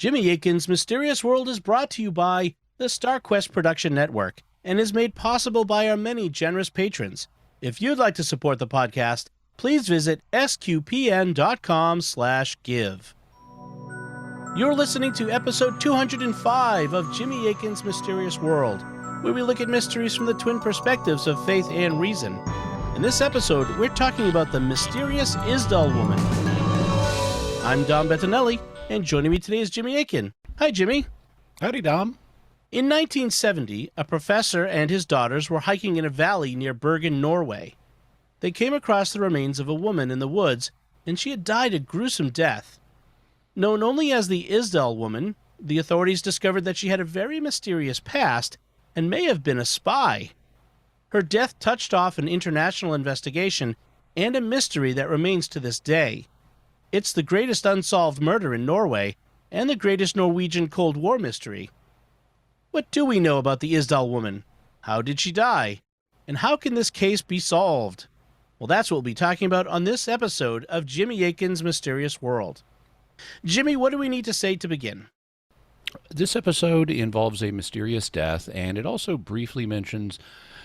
Jimmy Akin's Mysterious World is brought to you by the StarQuest Production Network and is made possible by our many generous patrons. If you'd like to support the podcast, please visit sqpn.com/give. You're listening to episode 205 of Jimmy Akin's Mysterious World, where we look at mysteries from the twin perspectives of faith and reason. In this episode, we're talking about the mysterious Isdal Woman. I'm Dom Bettinelli, and joining me today is Jimmy Akin. Hi, Jimmy. Howdy, Dom. In 1970, a professor and his daughters were hiking in a valley near Bergen, Norway. They came across the remains of a woman in the woods, and she had died a gruesome death. Known only as the Isdal Woman, the authorities discovered that she had a very mysterious past and may have been a spy. Her death touched off an international investigation and a mystery that remains to this day. It's the greatest unsolved murder in Norway and the greatest Norwegian Cold War mystery. What do we know about the Isdal Woman? How did she die? And how can this case be solved? Well, that's what we'll be talking about on this episode of Jimmy Akin's Mysterious World. Jimmy, what do we need to say to begin? This episode involves a mysterious death, and it also briefly mentions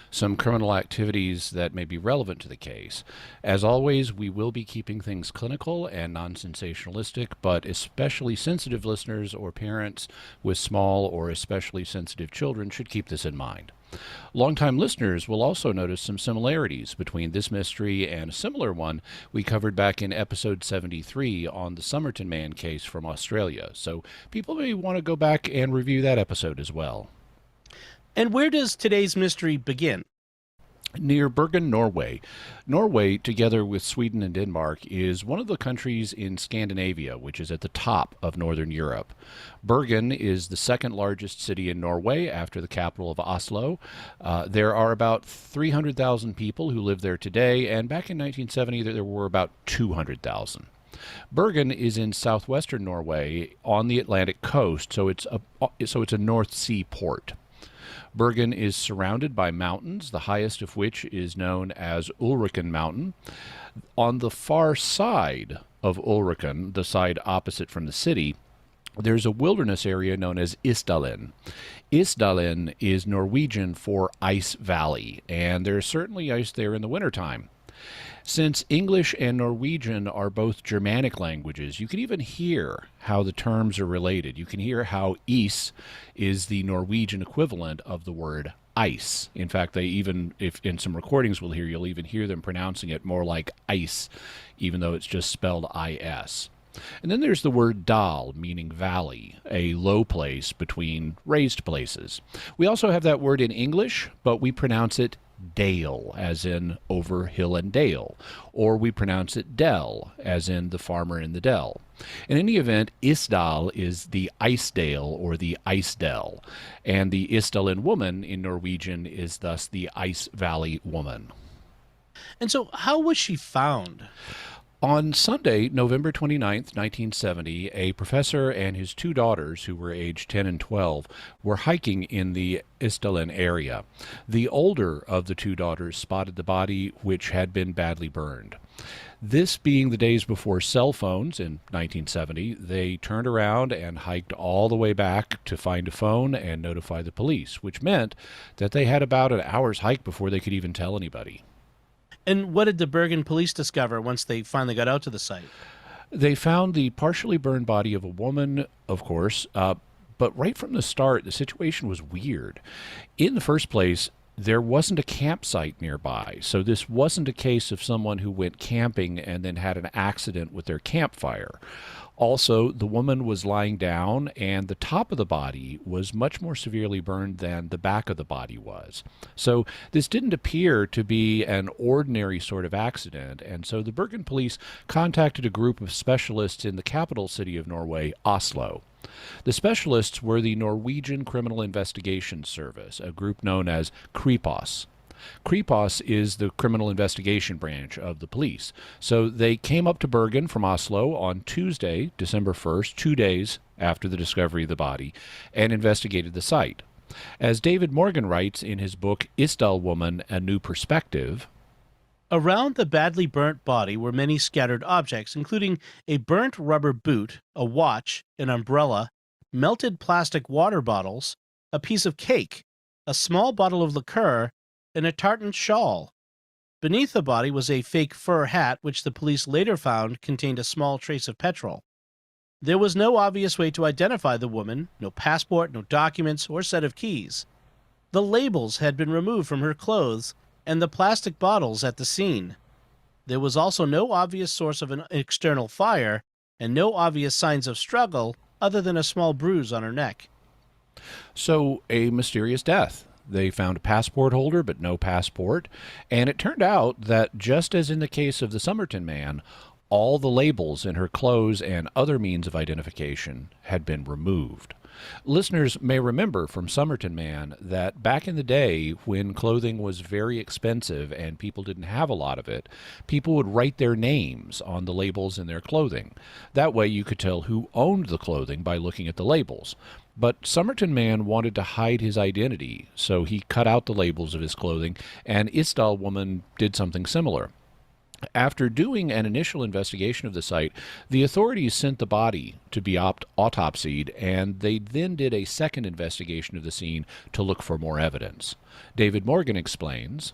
some criminal activities that may be relevant to the case. As always, we will be keeping things clinical and non-sensationalistic, but especially sensitive listeners or parents with small or especially sensitive children should keep this in mind. Longtime listeners will also notice some similarities between this mystery and a similar one we covered back in episode 73 on the Somerton Man case from Australia, so people may want to go back and review that episode as well. And where does today's mystery begin? Near Bergen, Norway. Norway, together with Sweden and Denmark, is one of the countries in Scandinavia, which is at the top of Northern Europe. Bergen is the second largest city in Norway after the capital of Oslo. There are about 300,000 people who live there today, and back in 1970 there were about 200,000. Bergen is in southwestern Norway on the Atlantic coast, so it's a North Sea port. Bergen is surrounded by mountains, the highest of which is known as Ulriken Mountain. On the far side of Ulriken, the side opposite from the city, there's a wilderness area known as Isdalen. Isdalen is Norwegian for ice valley, and there's certainly ice there in the wintertime. Since English and Norwegian are both Germanic languages, you can even hear how the terms are related. You can hear how is is the Norwegian equivalent of the word ice. In fact, they even, if in some recordings you'll even hear them pronouncing it more like ice, even though it's just spelled I-S. And then there's the word dal, meaning valley, a low place between raised places. We also have that word in English, but we pronounce it dale, as in over hill and dale, or we pronounce it dell, as in the farmer in the dell. In any event, Isdal is the Isdale or the Isdel, and the Isdal Woman in Norwegian is thus the Ice Valley Woman. And so, how was she found? On Sunday, November 29th, 1970, a professor and his two daughters, who were aged 10 and 12, were hiking in the Isdalen area. The older of the two daughters spotted the body, which had been badly burned. This being the days before cell phones in 1970, they turned around and hiked all the way back to find a phone and notify the police, which meant that they had about an hour's hike before they could even tell anybody. And what did the Bergen police discover once they finally got out to the site? They found the partially burned body of a woman, of course, but right from the start, the situation was weird. In the first place, there wasn't a campsite nearby, so this wasn't a case of someone who went camping and then had an accident with their campfire. Also, the woman was lying down, and the top of the body was much more severely burned than the back of the body was. So this didn't appear to be an ordinary sort of accident, and so the Bergen police contacted a group of specialists in the capital city of Norway, Oslo. The specialists were the Norwegian Criminal Investigation Service, a group known as Kripos. Kripos is the criminal investigation branch of the police. So they came up to Bergen from Oslo on Tuesday, December 1st, 2 days after the discovery of the body, and investigated the site. As David Morgan writes in his book Isdal Woman, A New Perspective, around the badly burnt body were many scattered objects, including a burnt rubber boot, a watch, an umbrella, melted plastic water bottles, a piece of cake, a small bottle of liqueur, and a tartan shawl. Beneath the body was a fake fur hat, which the police later found contained a small trace of petrol. There was no obvious way to identify the woman, no passport, no documents, or set of keys. The labels had been removed from her clothes and the plastic bottles at the scene. There was also no obvious source of an external fire and no obvious signs of struggle other than a small bruise on her neck. So, a mysterious death. They found a passport holder, but no passport. And it turned out that, just as in the case of the Somerton man, all the labels in her clothes and other means of identification had been removed. Listeners may remember from Somerton Man that back in the day, when clothing was very expensive and people didn't have a lot of it, people would write their names on the labels in their clothing. That way you could tell who owned the clothing by looking at the labels. But Somerton Man wanted to hide his identity, so he cut out the labels of his clothing, and Isdal Woman did something similar. After doing an initial investigation of the site, the authorities sent the body to be autopsied, and they then did a second investigation of the scene to look for more evidence. David Morgan explains,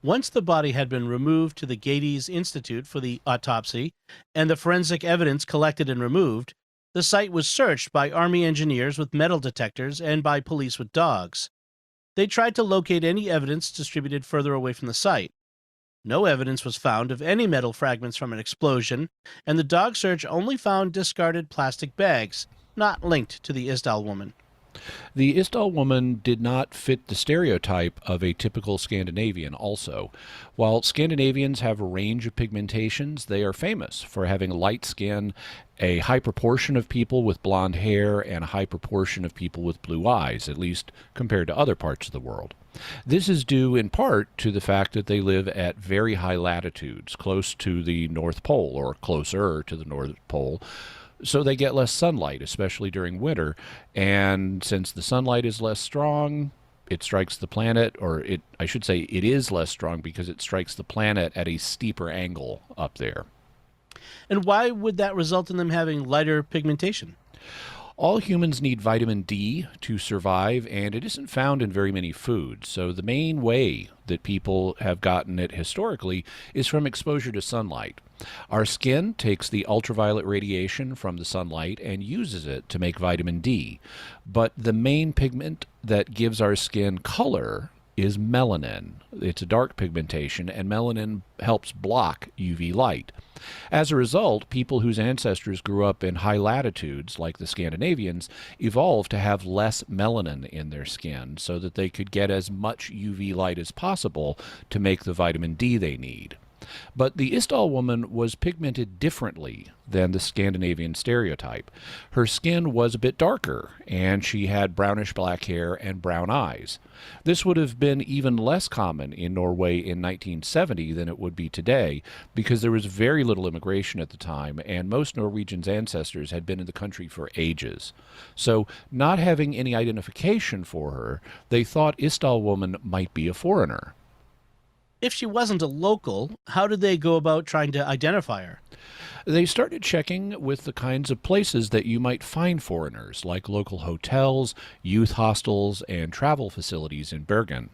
Once the body had been removed to the Gades Institute for the autopsy and the forensic evidence collected and removed, the site was searched by Army engineers with metal detectors and by police with dogs. They tried to locate any evidence distributed further away from the site. No evidence was found of any metal fragments from an explosion, and the dog search only found discarded plastic bags, not linked to the Isdal Woman. the Isdal Woman did not fit the stereotype of a typical Scandinavian also. While Scandinavians have a range of pigmentations, they are famous for having light skin, a high proportion of people with blonde hair, and a high proportion of people with blue eyes, at least compared to other parts of the world. This is due in part to the fact that they live at very high latitudes, close to the North Pole, or closer to the North Pole, so they get less sunlight, especially during winter. And since the sunlight is less strong, it strikes the planet, I should say it is less strong because it strikes the planet at a steeper angle up there. And why would that result in them having lighter pigmentation? All humans need vitamin D to survive, and it isn't found in very many foods. So the main way that people have gotten it historically is from exposure to sunlight. Our skin takes the ultraviolet radiation from the sunlight and uses it to make vitamin D. But the main pigment that gives our skin color is melanin. It's a dark pigmentation, and melanin helps block UV light. As a result, people whose ancestors grew up in high latitudes, like the Scandinavians, evolved to have less melanin in their skin so that they could get as much UV light as possible to make the vitamin D they need. But the Isdal woman was pigmented differently than the Scandinavian stereotype. Her skin was a bit darker, and she had brownish black hair and brown eyes. This would have been even less common in Norway in 1970 than it would be today, because there was very little immigration at the time, and most Norwegians' ancestors had been in the country for ages. So, not having any identification for her, they thought Isdal woman might be a foreigner. If she wasn't a local, how did they go about trying to identify her? They started checking with the kinds of places that you might find foreigners, like local hotels, youth hostels, and travel facilities in Bergen.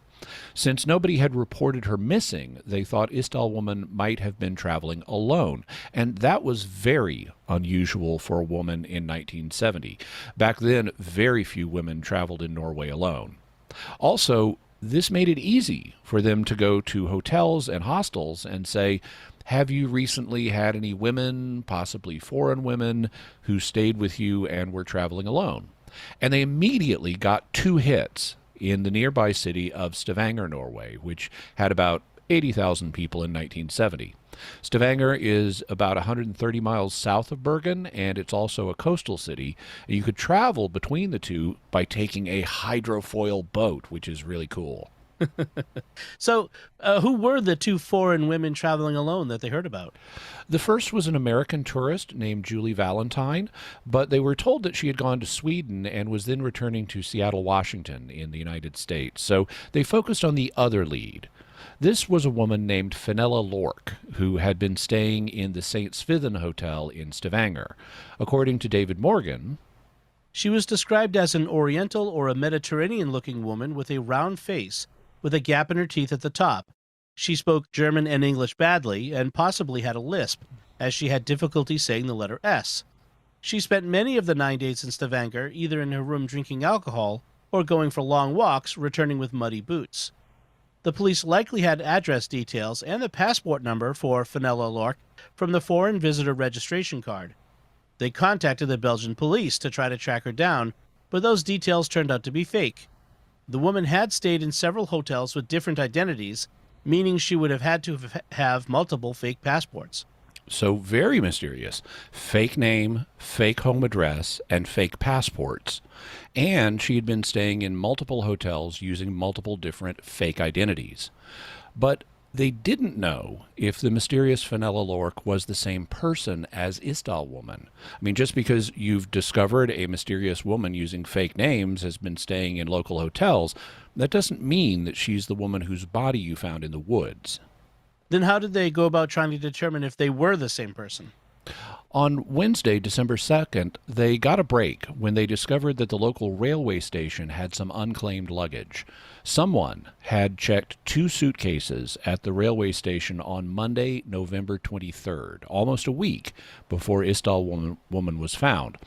Since nobody had reported her missing, they thought Isdal woman might have been traveling alone, and that was very unusual for a woman in 1970. Back then, very few women traveled in Norway alone. Also, this made it easy for them to go to hotels and hostels and say, have you recently had any women, possibly foreign women, who stayed with you and were traveling alone? And they immediately got 2 hits in the nearby city of Stavanger, Norway, which had about 80,000 people in 1970. Stavanger is about 130 miles south of Bergen, and it's also a coastal city. You could travel between the two by taking a hydrofoil boat, which is really cool. So, who were the 2 foreign women traveling alone that they heard about? The first was an American tourist named Julie Valentine, but they were told that she had gone to Sweden and was then returning to Seattle, Washington in the United States. So they focused on the other lead. This was a woman named Finnella Lorc, who had been staying in the St. Swithin Hotel in Stavanger. According to David Morgan, She was described as an Oriental or a Mediterranean-looking woman with a round face, with a gap in her teeth at the top. She spoke German and English badly, and possibly had a lisp, as she had difficulty saying the letter S. She spent many of the 9 days in Stavanger either in her room drinking alcohol or going for long walks, returning with muddy boots. The police likely had address details and the passport number for Finnella Lorc from the foreign visitor registration card. They contacted the Belgian police to try to track her down, but those details turned out to be fake. The woman had stayed in several hotels with different identities, meaning she would have had to have multiple fake passports. So very mysterious. Fake name, fake home address, and fake passports. And she had been staying in multiple hotels using multiple different fake identities. But they didn't know if the mysterious Finnella Lorc was the same person as Isdal Woman. I mean, just because you've discovered a mysterious woman using fake names has been staying in local hotels, that doesn't mean that she's the woman whose body you found in the woods. Then how did they go about trying to determine if they were the same person? On Wednesday, December 2nd, they got a break when they discovered that the local railway station had some unclaimed luggage. Someone had checked 2 suitcases at the railway station on Monday, November 23rd, almost a week before Isdal Woman was found.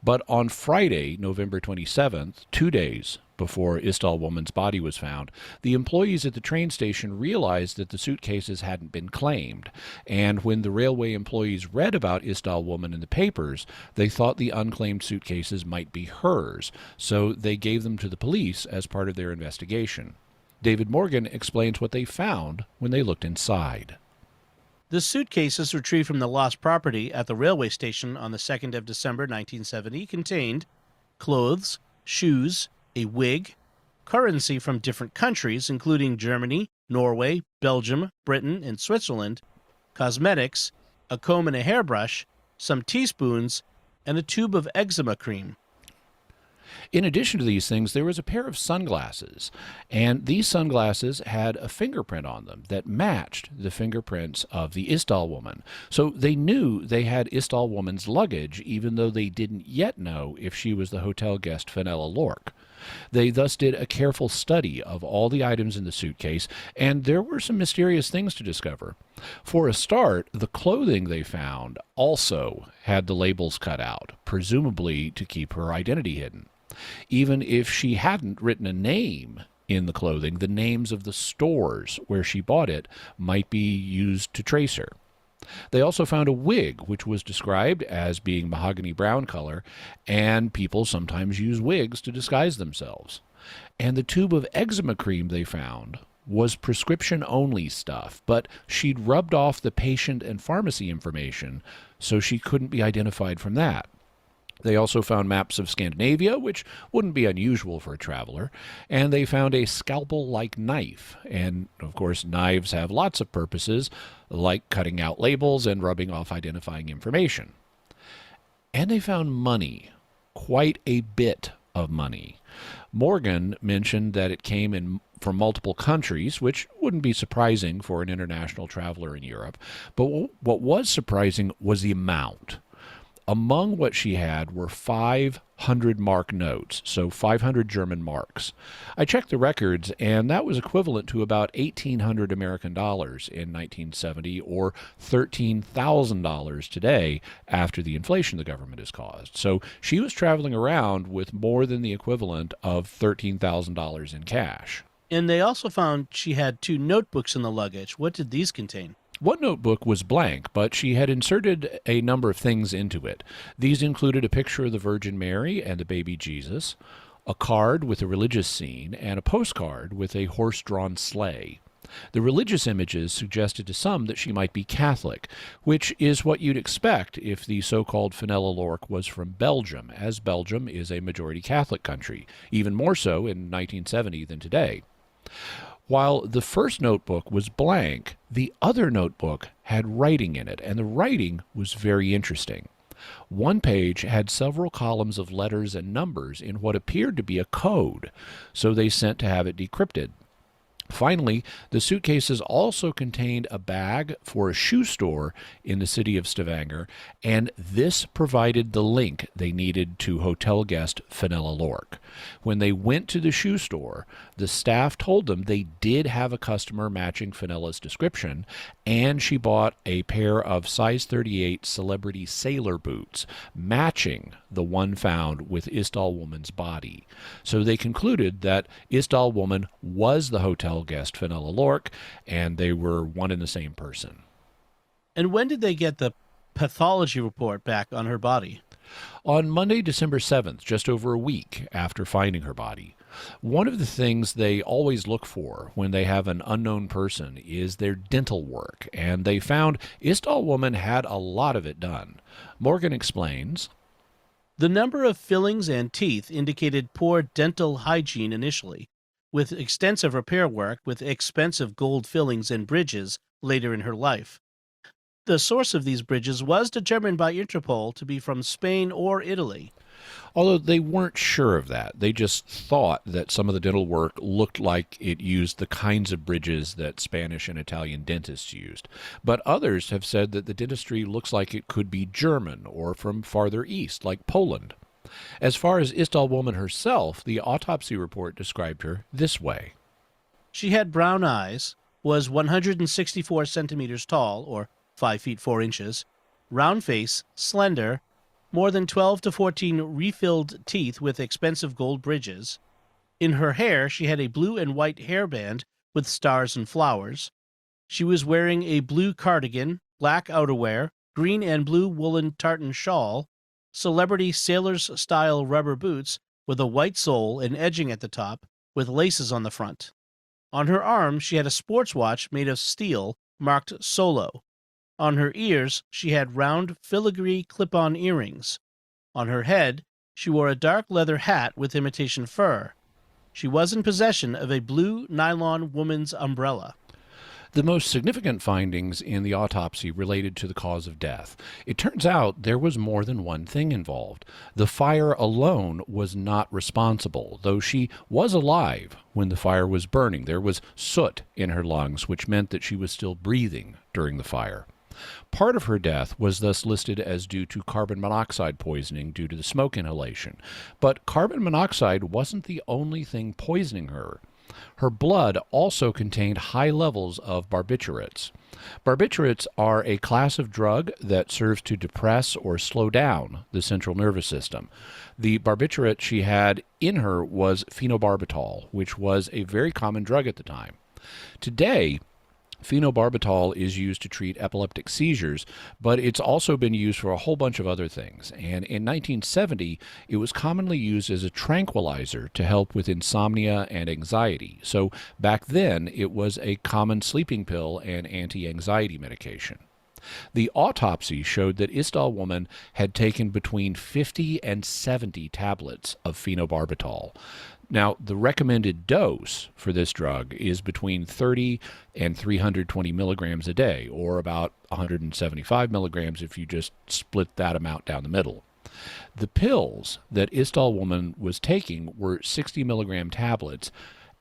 But on Friday, November 27th, 2 days before Isdal Woman's body was found, the employees at the train station realized that the suitcases hadn't been claimed, and when the railway employees read about Isdal Woman in the papers, they thought the unclaimed suitcases might be hers, so they gave them to the police as part of their investigation. David Morgan explains what they found when they looked inside. The suitcases retrieved from the lost property at the railway station on the 2nd of December 1970 contained clothes, shoes, a wig, currency from different countries, including Germany, Norway, Belgium, Britain, and Switzerland, cosmetics, a comb and a hairbrush, some teaspoons, and a tube of eczema cream. In addition to these things, there was a pair of sunglasses, and these sunglasses had a fingerprint on them that matched the fingerprints of the Isdal Woman. So they knew they had Isdal Woman's luggage, even though they didn't yet know if she was the hotel guest Finnella Lorc. They thus did a careful study of all the items in the suitcase, and there were some mysterious things to discover. For a start, the clothing they found also had the labels cut out, presumably to keep her identity hidden. Even if she hadn't written a name in the clothing, the names of the stores where she bought it might be used to trace her. They also found a wig, which was described as being mahogany brown color, and people sometimes use wigs to disguise themselves. And the tube of eczema cream they found was prescription-only stuff, but she'd rubbed off the patient and pharmacy information, so she couldn't be identified from that. They also found maps of Scandinavia, which wouldn't be unusual for a traveler, and they found a scalpel-like knife. And, of course, knives have lots of purposes, like cutting out labels and rubbing off identifying information. And they found money, quite a bit of money. Morgan mentioned that it came in from multiple countries, which wouldn't be surprising for an international traveler in Europe. But what was surprising was the amount. Among what she had were 500 mark notes, so 500 German marks. I checked the records, and that was equivalent to about 1,800 American dollars in 1970, or $13,000 today after the inflation the government has caused. So she was traveling around with more than the equivalent of $13,000 in cash. And they also found she had 2 notebooks in the luggage. What did these contain? One notebook was blank, but she had inserted a number of things into it. These included a picture of the Virgin Mary and the baby Jesus, a card with a religious scene, and a postcard with a horse-drawn sleigh. The religious images suggested to some that she might be Catholic, which is what you'd expect if the so-called Finnella Lorc was from Belgium, as Belgium is a majority Catholic country, even more so in 1970 than today. While the first notebook was blank, the other notebook had writing in it, and the writing was very interesting. One page had several columns of letters and numbers in what appeared to be a code, so they sent to have it decrypted. Finally, the suitcases also contained a bag for a shoe store in the city of Stavanger, and this provided the link they needed to hotel guest Finnella Lorc. When they went to the shoe store, the staff told them they did have a customer matching Finnella's description, and she bought a pair of size 38 celebrity sailor boots, matching the one found with Isdal Woman's body. So they concluded that Isdal Woman was the hotel guest Finnella Lorc, and they were one and the same person. And when did they get the pathology report back on her body? On Monday, December 7th, just over a week after finding her body. One of the things they always look for when they have an unknown person is their dental work, and they found Isdal Woman had a lot of it done. Morgan explains, The number of fillings and teeth indicated poor dental hygiene initially, with extensive repair work with expensive gold fillings and bridges later in her life. The source of these bridges was determined by Interpol to be from Spain or Italy. although they weren't sure of that. They just thought that some of the dental work looked like it used the kinds of bridges that Spanish and Italian dentists used. But others have said that the dentistry looks like it could be German or from farther east, like Poland. As far as Isdal Woman herself, the autopsy report described her this way. She had brown eyes, was 164 centimeters tall, or 5 feet 4 inches, round face, slender, more than 12 to 14 refilled teeth with expensive gold bridges. In her hair, she had a blue and white hairband with stars and flowers. She was wearing a blue cardigan, black outerwear, green and blue woolen tartan shawl, celebrity sailor's-style rubber boots with a white sole and edging at the top, with laces on the front. On her arm, she had a sports watch made of steel marked Solo. On her ears, she had round filigree clip-on earrings. On her head, she wore a dark leather hat with imitation fur. She was in possession of a blue nylon woman's umbrella. The most significant findings in the autopsy related to the cause of death. It turns out there was more than one thing involved. The fire alone was not responsible, though she was alive when the fire was burning. There was soot in her lungs, which meant that she was still breathing during the fire. Part of her death was thus listed as due to carbon monoxide poisoning due to the smoke inhalation. But carbon monoxide wasn't the only thing poisoning her. Her blood also contained high levels of barbiturates. Barbiturates are a class of drug that serves to depress or slow down the central nervous system. The barbiturate she had in her was phenobarbital, which was a very common drug at the time. Today, phenobarbital is used to treat epileptic seizures, but it's also been used for a whole bunch of other things. And in 1970, it was commonly used as a tranquilizer to help with insomnia and anxiety. So back then, it was a common sleeping pill and anti-anxiety medication. The autopsy showed that Isdal Woman had taken between 50 and 70 tablets of phenobarbital. Now, the recommended dose for this drug is between 30 and 320 milligrams a day, or about 175 milligrams if you just split that amount down the middle. The pills that Isdal Woman was taking were 60 milligram tablets,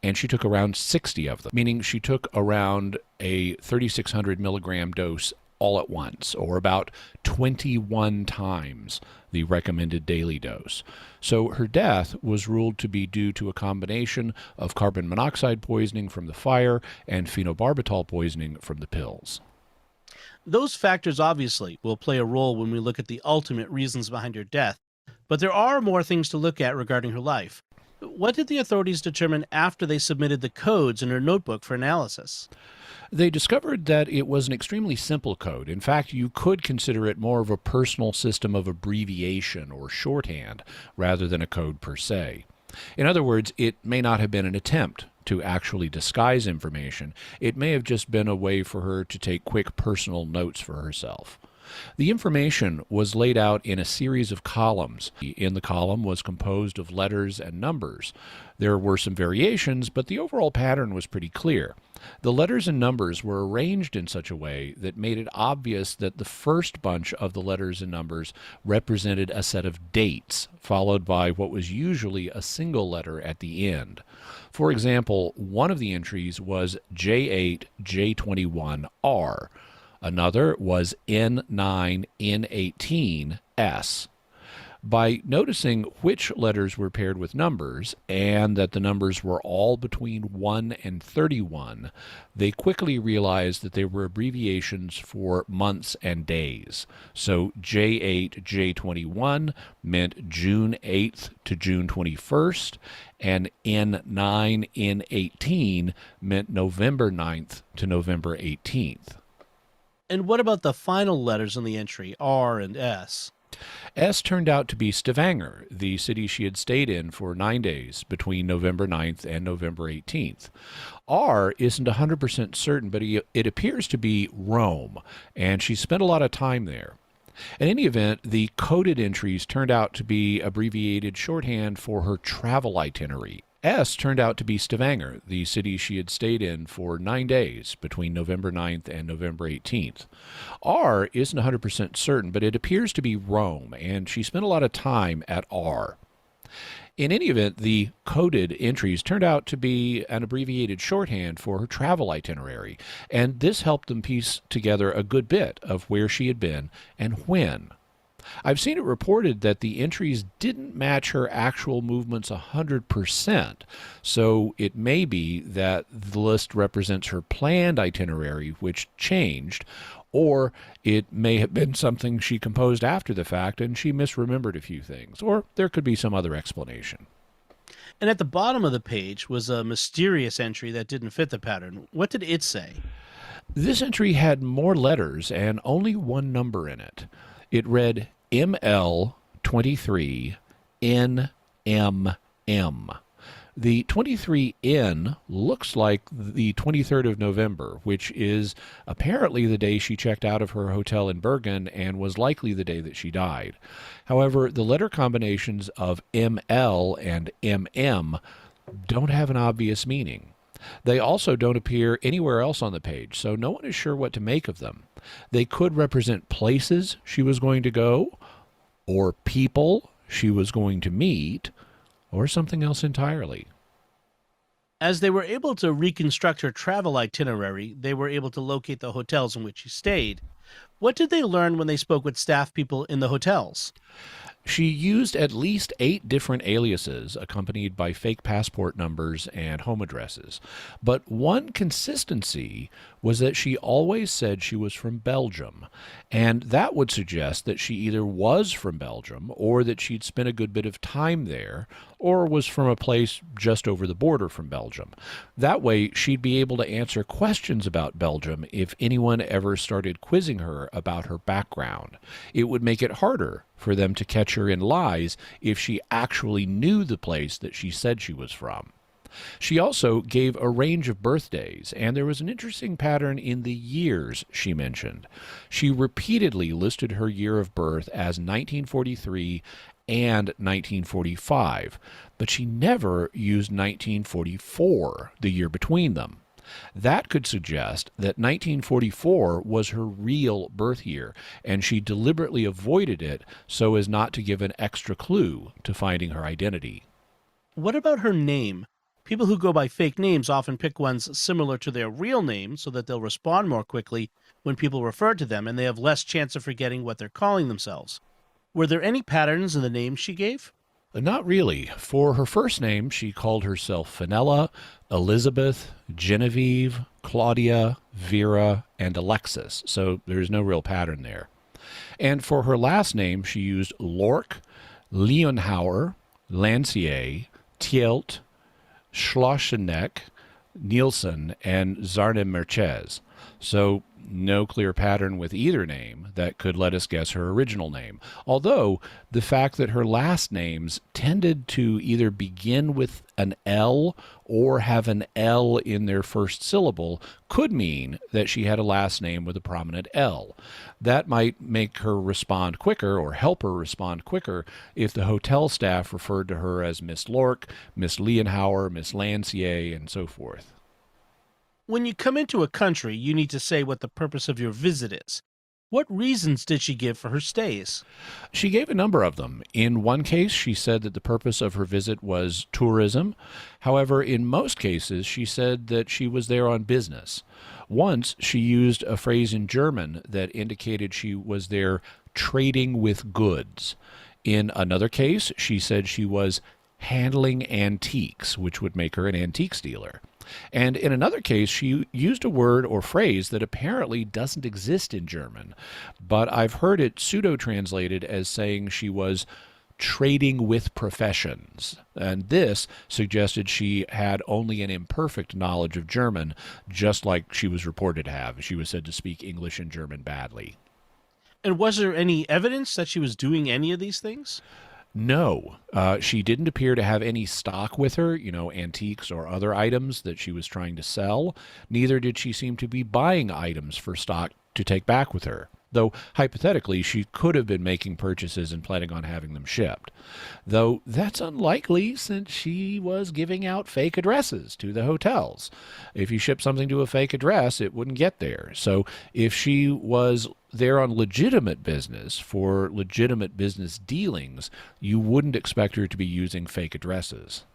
and she took around 60 of them, meaning she took around a 3,600 milligram dose all at once, or about 21 times the recommended daily dose. So her death was ruled to be due to a combination of carbon monoxide poisoning from the fire and phenobarbital poisoning from the pills. Those factors obviously will play a role when we look at the ultimate reasons behind her death, but there are more things to look at regarding her life. What did the authorities determine after they submitted the codes in her notebook for analysis? They discovered that it was an extremely simple code. In fact, you could consider it more of a personal system of abbreviation or shorthand rather than a code per se. In other words, it may not have been an attempt to actually disguise information. It may have just been a way for her to take quick personal notes for herself. The information was laid out in a series of columns. In the column was composed of letters and numbers. There were some variations, but the overall pattern was pretty clear. The letters and numbers were arranged in such a way that made it obvious that the first bunch of the letters and numbers represented a set of dates, followed by what was usually a single letter at the end. For example, one of the entries was J8, J21R. Another was N9, N18, S. By noticing which letters were paired with numbers, and that the numbers were all between 1 and 31, they quickly realized that they were abbreviations for months and days. So J8, J21 meant June 8th to June 21st, and N9, N18 meant November 9th to November 18th. And what about the final letters in the entry, R and S? S turned out to be Stavanger, the city she had stayed in for 9 days between November 9th and November 18th. R isn't 100% certain, but it appears to be Rome, and she spent a lot of time there. In any event, the coded entries turned out to be abbreviated shorthand for her travel itinerary. S turned out to be Stavanger, the city she had stayed in for 9 days between November 9th and November 18th. R isn't 100% certain, but it appears to be Rome, and she spent a lot of time at R. In any event, the coded entries turned out to be an abbreviated shorthand for her travel itinerary, and this helped them piece together a good bit of where she had been and when. I've seen it reported that the entries didn't match her actual movements 100%, so it may be that the list represents her planned itinerary, which changed, or it may have been something she composed after the fact and she misremembered a few things, or there could be some other explanation. And at the bottom of the page was a mysterious entry that didn't fit the pattern. What did it say? This entry had more letters and only one number in it. It read ML23 NMM. The 23N looks like the 23rd of November, which is apparently the day she checked out of her hotel in Bergen and was likely the day that she died. However, the letter combinations of ML and MM don't have an obvious meaning. They also don't appear anywhere else on the page, so no one is sure what to make of them. They could represent places she was going to go, or people she was going to meet, or something else entirely. As they were able to reconstruct her travel itinerary, they were able to locate the hotels in which she stayed. What did they learn when they spoke with staff people in the hotels? She used at least 8 different aliases, accompanied by fake passport numbers and home addresses. But one consistency was that she always said she was from Belgium, and that would suggest that she either was from Belgium, or that she'd spent a good bit of time there, or was from a place just over the border from Belgium. That way, she'd be able to answer questions about Belgium if anyone ever started quizzing her about her background. It would make it harder for them to catch her in lies if she actually knew the place that she said she was from. She also gave a range of birthdays, and there was an interesting pattern in the years she mentioned. She repeatedly listed her year of birth as 1943 and 1945, but she never used 1944, the year between them. That could suggest that 1944 was her real birth year, and she deliberately avoided it so as not to give an extra clue to finding her identity. What about her name? People who go by fake names often pick ones similar to their real name so that they'll respond more quickly when people refer to them, and they have less chance of forgetting what they're calling themselves. Were there any patterns in the names she gave? Not really. For her first name, she called herself Finnella, Elizabeth, Genevieve, Claudia, Vera, and Alexis, so there's no real pattern there. And for her last name, she used Lorc, Leonhauer, Lancier, Tielt, Schlosseneck, Nielsen, and Zarnem Merchez. So No clear pattern with either name that could let us guess her original name, although the fact that her last names tended to either begin with an L or have an L in their first syllable could mean that she had a last name with a prominent L. That might make her respond quicker or help her respond quicker if the hotel staff referred to her as Miss Lorc, Miss Leonhauer, Miss Lancier, and so forth. When you come into a country, you need to say what the purpose of your visit is. What reasons did she give for her stays? She gave a number of them. In one case, she said that the purpose of her visit was tourism. However, in most cases, she said that she was there on business. Once, she used a phrase in German that indicated she was there trading with goods. In another case, she said she was handling antiques, which would make her an antiques dealer. And in another case, she used a word or phrase that apparently doesn't exist in German, but I've heard it pseudo-translated as saying she was trading with professions. And this suggested she had only an imperfect knowledge of German, just like she was reported to have. She was said to speak English and German badly. And was there any evidence that she was doing any of these things? No, she didn't appear to have any stock with her, antiques or other items that she was trying to sell. Neither did she seem to be buying items for stock to take back with her, though hypothetically she could have been making purchases and planning on having them shipped. Though that's unlikely since she was giving out fake addresses to the hotels. If you ship something to a fake address, it wouldn't get there. So if she was there on legitimate business for legitimate business dealings, you wouldn't expect her to be using fake addresses.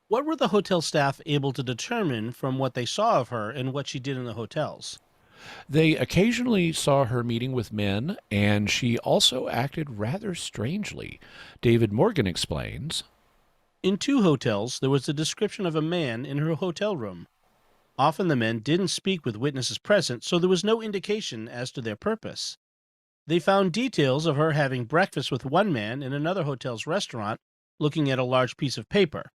What were the hotel staff able to determine from what they saw of her and what she did in the hotels? They occasionally saw her meeting with men, and she also acted rather strangely. David Morgan explains, In 2 hotels, there was a description of a man in her hotel room. Often the men didn't speak with witnesses present, so there was no indication as to their purpose. They found details of her having breakfast with one man in another hotel's restaurant, looking at a large piece of paper.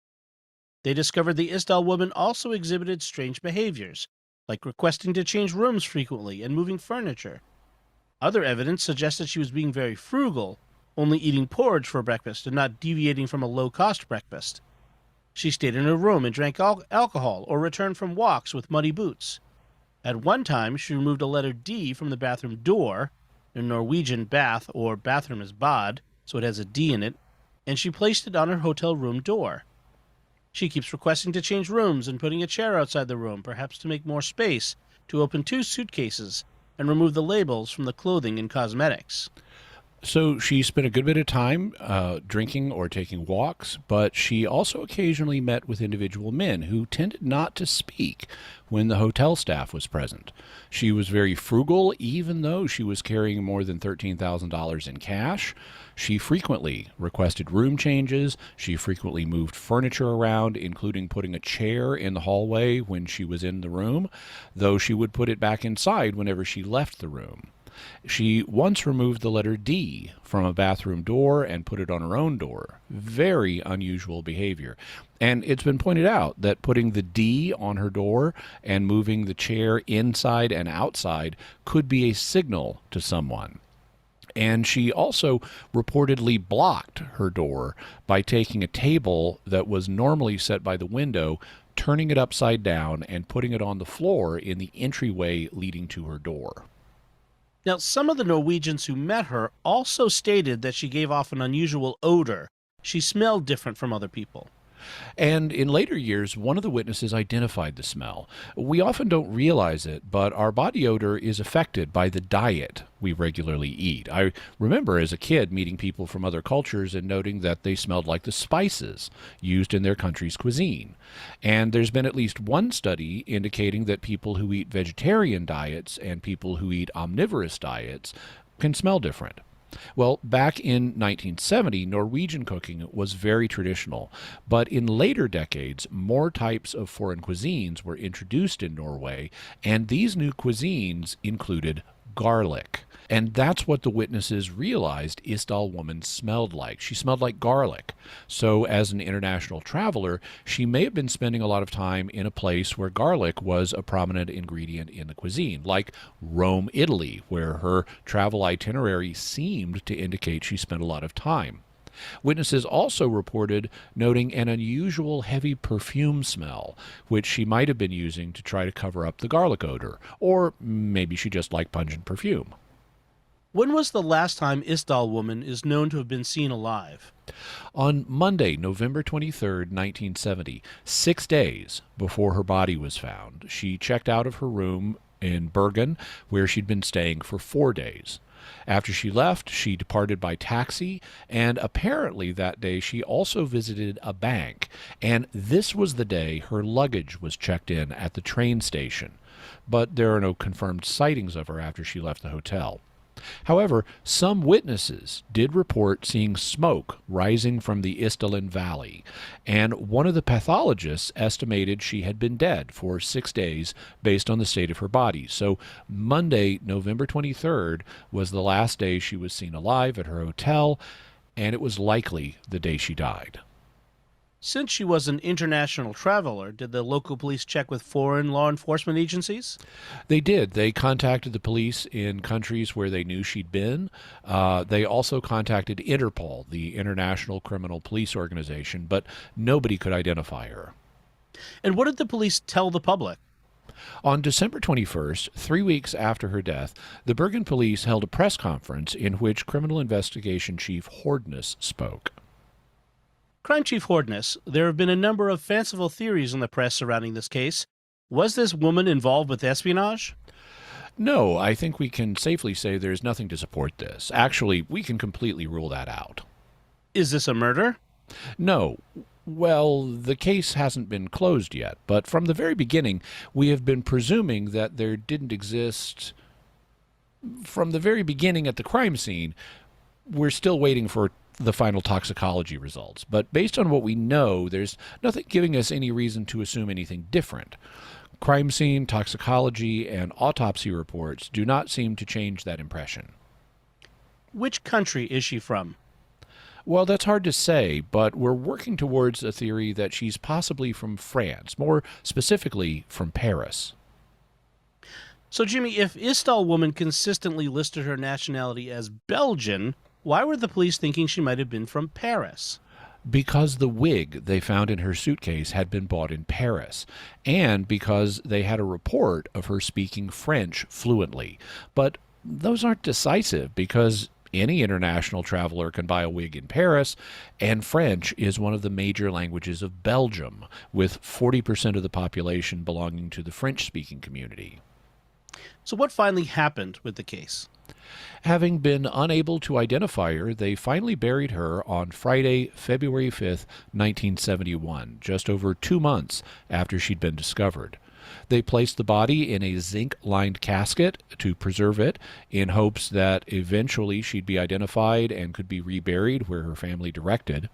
They discovered the Isdal Woman also exhibited strange behaviors, like requesting to change rooms frequently and moving furniture. Other evidence suggested she was being very frugal, only eating porridge for breakfast and not deviating from a low-cost breakfast. She stayed in her room and drank alcohol or returned from walks with muddy boots. At one time, she removed a letter D from the bathroom door. In Norwegian, bath or bathroom is bad, so it has a D in it, and she placed it on her hotel room door. She keeps requesting to change rooms and putting a chair outside the room, perhaps to make more space, to open 2 suitcases and remove the labels from the clothing and cosmetics. So she spent a good bit of time drinking or taking walks, but she also occasionally met with individual men who tended not to speak when the hotel staff was present. She was very frugal, even though she was carrying more than $13,000 in cash. She frequently requested room changes. She frequently moved furniture around, including putting a chair in the hallway when she was in the room, though she would put it back inside whenever she left the room. She once removed the letter D from a bathroom door and put it on her own door. Very unusual behavior. And it's been pointed out that putting the D on her door and moving the chair inside and outside could be a signal to someone. And she also reportedly blocked her door by taking a table that was normally set by the window, turning it upside down, and putting it on the floor in the entryway leading to her door. Now, some of the Norwegians who met her also stated that she gave off an unusual odor. She smelled different from other people. And in later years, one of the witnesses identified the smell. We often don't realize it, but our body odor is affected by the diet we regularly eat. I remember as a kid meeting people from other cultures and noting that they smelled like the spices used in their country's cuisine. And there's been at least one study indicating that people who eat vegetarian diets and people who eat omnivorous diets can smell different. Well, back in 1970, Norwegian cooking was very traditional, but in later decades, more types of foreign cuisines were introduced in Norway, and these new cuisines included garlic. And that's what the witnesses realized Isdal Woman smelled like. She smelled like garlic. So, as an international traveler, she may have been spending a lot of time in a place where garlic was a prominent ingredient in the cuisine, like Rome, Italy, where her travel itinerary seemed to indicate she spent a lot of time. Witnesses also reported noting an unusual heavy perfume smell, which she might have been using to try to cover up the garlic odor, or maybe she just liked pungent perfume. When was the last time Isdal Woman is known to have been seen alive? On Monday, November 23rd, 1970, 6 days before her body was found, she checked out of her room in Bergen, where she'd been staying for 4 days. After she left, she departed by taxi, and apparently that day she also visited a bank, and this was the day her luggage was checked in at the train station. But there are no confirmed sightings of her after she left the hotel. However, some witnesses did report seeing smoke rising from the Isdalen Valley, and one of the pathologists estimated she had been dead for 6 days based on the state of her body. So Monday, November 23rd, was the last day she was seen alive at her hotel, and it was likely the day she died. Since she was an international traveler, did the local police check with foreign law enforcement agencies? They did. They contacted the police in countries where they knew she'd been. They also contacted Interpol, the International Criminal Police Organization, but nobody could identify her. And what did the police tell the public? On December 21st, 3 weeks after her death, the Bergen police held a press conference in which Criminal Investigation Chief Hordness spoke. Crime Chief Hordness, there have been a number of fanciful theories in the press surrounding this case. Was this woman involved with espionage? No, I think we can safely say there's nothing to support this. Actually, we can completely rule that out. Is this a murder? No. Well, the case hasn't been closed yet, but from the very beginning, we have been presuming that there didn't exist. From the very beginning at the crime scene, we're still waiting for the final toxicology results. But based on what we know, there's nothing giving us any reason to assume anything different. Crime scene, toxicology, and autopsy reports do not seem to change that impression. Which country is she from? Well, that's hard to say, but we're working towards a theory that she's possibly from France, more specifically from Paris. So, Jimmy, if Isdal Woman consistently listed her nationality as Belgian, why were the police thinking she might have been from Paris? Because the wig they found in her suitcase had been bought in Paris, and because they had a report of her speaking French fluently. But those aren't decisive, because any international traveler can buy a wig in Paris, and French is one of the major languages of Belgium, with 40% of the population belonging to the French-speaking community. So what finally happened with the case? Having been unable to identify her, they finally buried her on Friday, February 5th, 1971, just over 2 months after she'd been discovered. They placed the body in a zinc-lined casket to preserve it, in hopes that eventually she'd be identified and could be reburied where her family directed.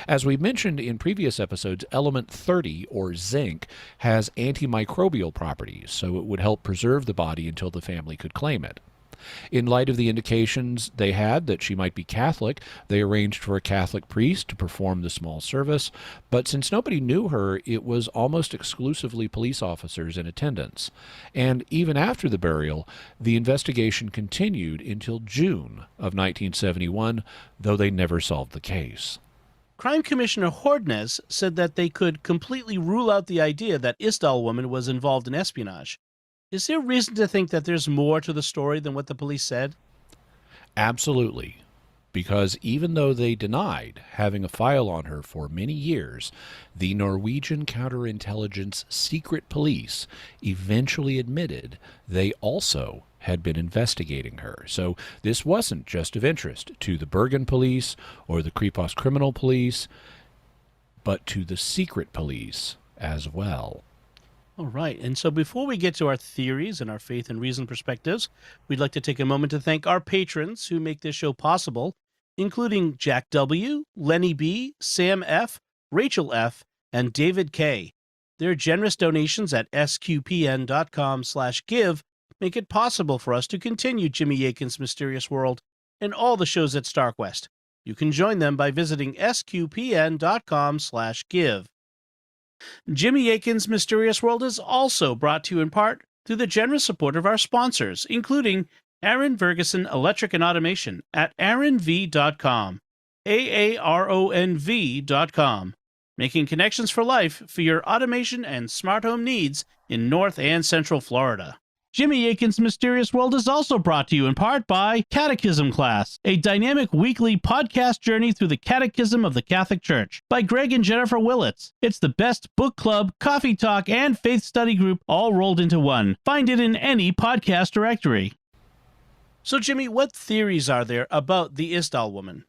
As we mentioned in previous episodes, element 30, or zinc, has antimicrobial properties, so it would help preserve the body until the family could claim it. In light of the indications they had that she might be Catholic, they arranged for a Catholic priest to perform the small service, but since nobody knew her, it was almost exclusively police officers in attendance. And even after the burial, the investigation continued until June of 1971, though they never solved the case. Crime Commissioner Hordness said that they could completely rule out the idea that Isdal Woman was involved in espionage. Is there reason to think that there's more to the story than what the police said? Absolutely. Because even though they denied having a file on her for many years, the Norwegian counterintelligence secret police eventually admitted they also had been investigating her. So this wasn't just of interest to the Bergen police or the Kripos criminal police, but to the secret police as well. All right, and so before we get to our theories and our faith and reason perspectives, we'd like to take a moment to thank our patrons who make this show possible, including Jack W., Lenny B., Sam F., Rachel F., and David K. Their generous donations at sqpn.com/give make it possible for us to continue Jimmy Akin's Mysterious World and all the shows at StarQuest. You can join them by visiting sqpn.com/give. Jimmy Akin's Mysterious World is also brought to you in part through the generous support of our sponsors, including Aaron Ferguson Electric and Automation at aaronv.com, AARONV.com, making connections for life for your automation and smart home needs in North and Central Florida. Jimmy Akin's Mysterious World is also brought to you in part by Catechism Class, a dynamic weekly podcast journey through the Catechism of the Catholic Church by Greg and Jennifer Willits. It's the best book club, coffee talk, and faith study group all rolled into one. Find it in any podcast directory. So, Jimmy, what theories are there about the Isdal Woman?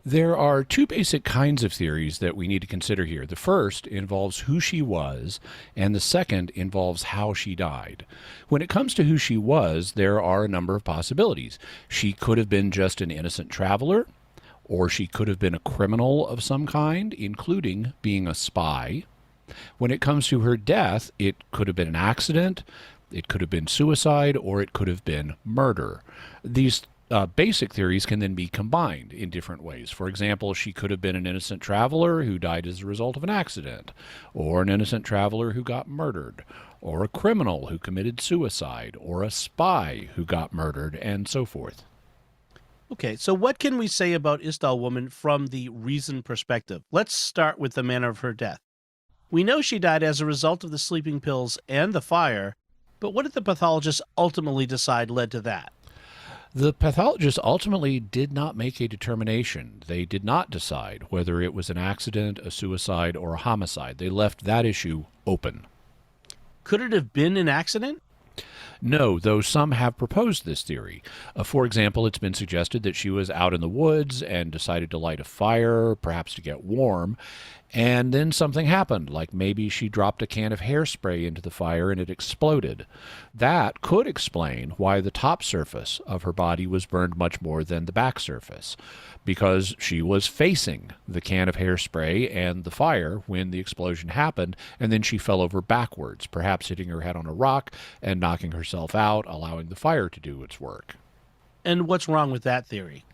There are two basic kinds of theories that we need to consider here. The first involves who she was, and the second involves how she died. When it comes to who she was, there are a number of possibilities. She could have been just an innocent traveler, or she could have been a criminal of some kind, including being a spy. When it comes to her death, it could have been an accident, it could have been suicide, or it could have been murder. These basic theories can then be combined in different ways. For example, she could have been an innocent traveler who died as a result of an accident, or an innocent traveler who got murdered, or a criminal who committed suicide, or a spy who got murdered, and so forth. Okay, so what can we say about Isdal Woman from the reason perspective? Let's start with the manner of her death. We know she died as a result of the sleeping pills and the fire, but what did the pathologist ultimately decide led to that? The pathologist ultimately did not make a determination. They did not decide whether it was an accident, a suicide, or a homicide. They left that issue open. Could it have been an accident? No, though some have proposed this theory. For example, it's been suggested that she was out in the woods and decided to light a fire, perhaps to get warm, and then something happened, like maybe she dropped a can of hairspray into the fire and it exploded. That could explain why the top surface of her body was burned much more than the back surface, because she was facing the can of hairspray and the fire when the explosion happened, and then she fell over backwards, perhaps hitting her head on a rock and knocking herself out, allowing the fire to do its work. And what's wrong with that theory?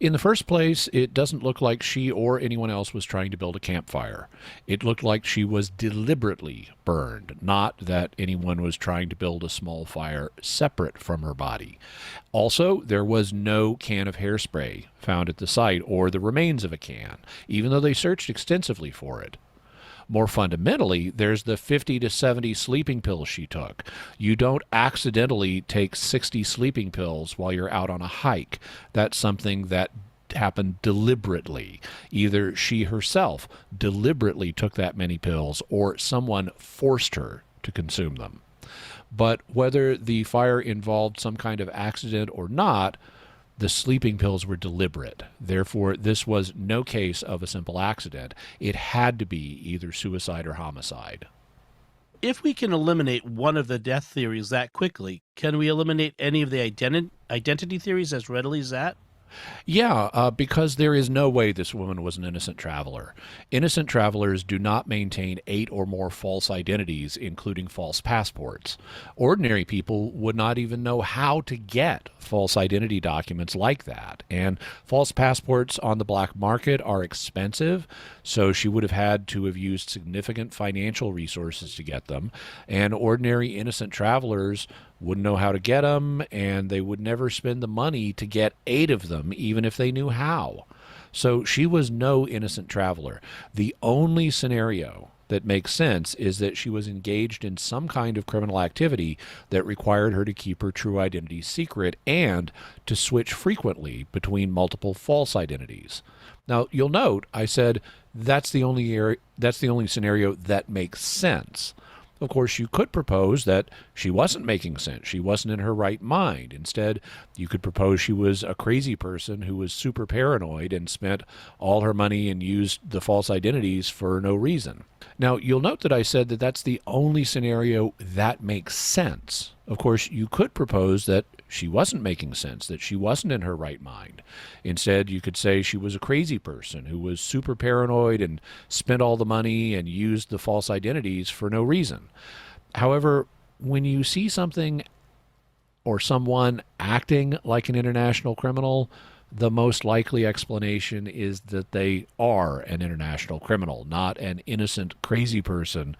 In the first place, it doesn't look like she or anyone else was trying to build a campfire. It looked like she was deliberately burned, not that anyone was trying to build a small fire separate from her body. Also, there was no can of hairspray found at the site or the remains of a can, even though they searched extensively for it. More fundamentally, there's the 50 to 70 sleeping pills she took. You don't accidentally take 60 sleeping pills while you're out on a hike. That's something that happened deliberately. Either she herself deliberately took that many pills, or someone forced her to consume them. But whether the fire involved some kind of accident or not, the sleeping pills were deliberate. Therefore, this was no case of a simple accident. It had to be either suicide or homicide. If we can eliminate one of the death theories that quickly, can we eliminate any of the identity theories as readily as that? Yeah, because there is no way this woman was an innocent traveler. Innocent travelers do not maintain 8 or more false identities, including false passports. Ordinary people would not even know how to get false identity documents like that. And false passports on the black market are expensive, so she would have had to have used significant financial resources to get them. And ordinary innocent travelers wouldn't know how to get them, and they would never spend the money to get 8 of them, even if they knew how. So she was no innocent traveler. The only scenario that makes sense is that she was engaged in some kind of criminal activity that required her to keep her true identity secret and to switch frequently between multiple false identities. Now, you'll note I said that's the only scenario that makes sense. Of course, you could propose that she wasn't making sense. She wasn't in her right mind. Instead, you could propose she was a crazy person who was super paranoid and spent all her money and used the false identities for no reason. Now, you'll note that I said that that's the only scenario that makes sense. Of course, you could propose that she wasn't making sense, that she wasn't in her right mind. Instead, you could say she was a crazy person who was super paranoid and spent all the money and used the false identities for no reason. However, when you see something or someone acting like an international criminal, the most likely explanation is that they are an international criminal, not an innocent, crazy person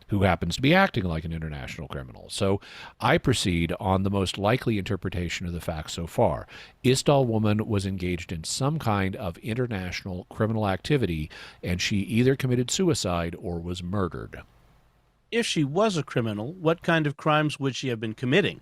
who happens to be acting like an international criminal. So I proceed on the most likely interpretation of the facts so far. Isdal Woman was engaged in some kind of international criminal activity, and she either committed suicide or was murdered. If she was a criminal, what kind of crimes would she have been committing?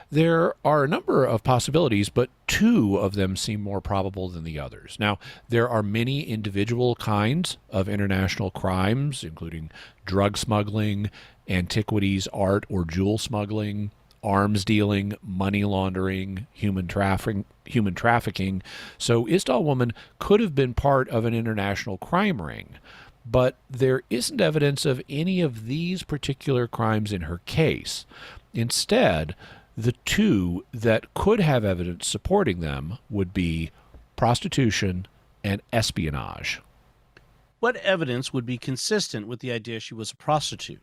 There are a number of possibilities, but two of them seem more probable than the others. Now, there are many individual kinds of international crimes, including drug smuggling, antiquities, art or jewel smuggling, arms dealing, money laundering, human trafficking. So Isdal Woman could have been part of an international crime ring, but there isn't evidence of any of these particular crimes in her case. Instead, the two that could have evidence supporting them would be prostitution and espionage. What evidence would be consistent with the idea she was a prostitute?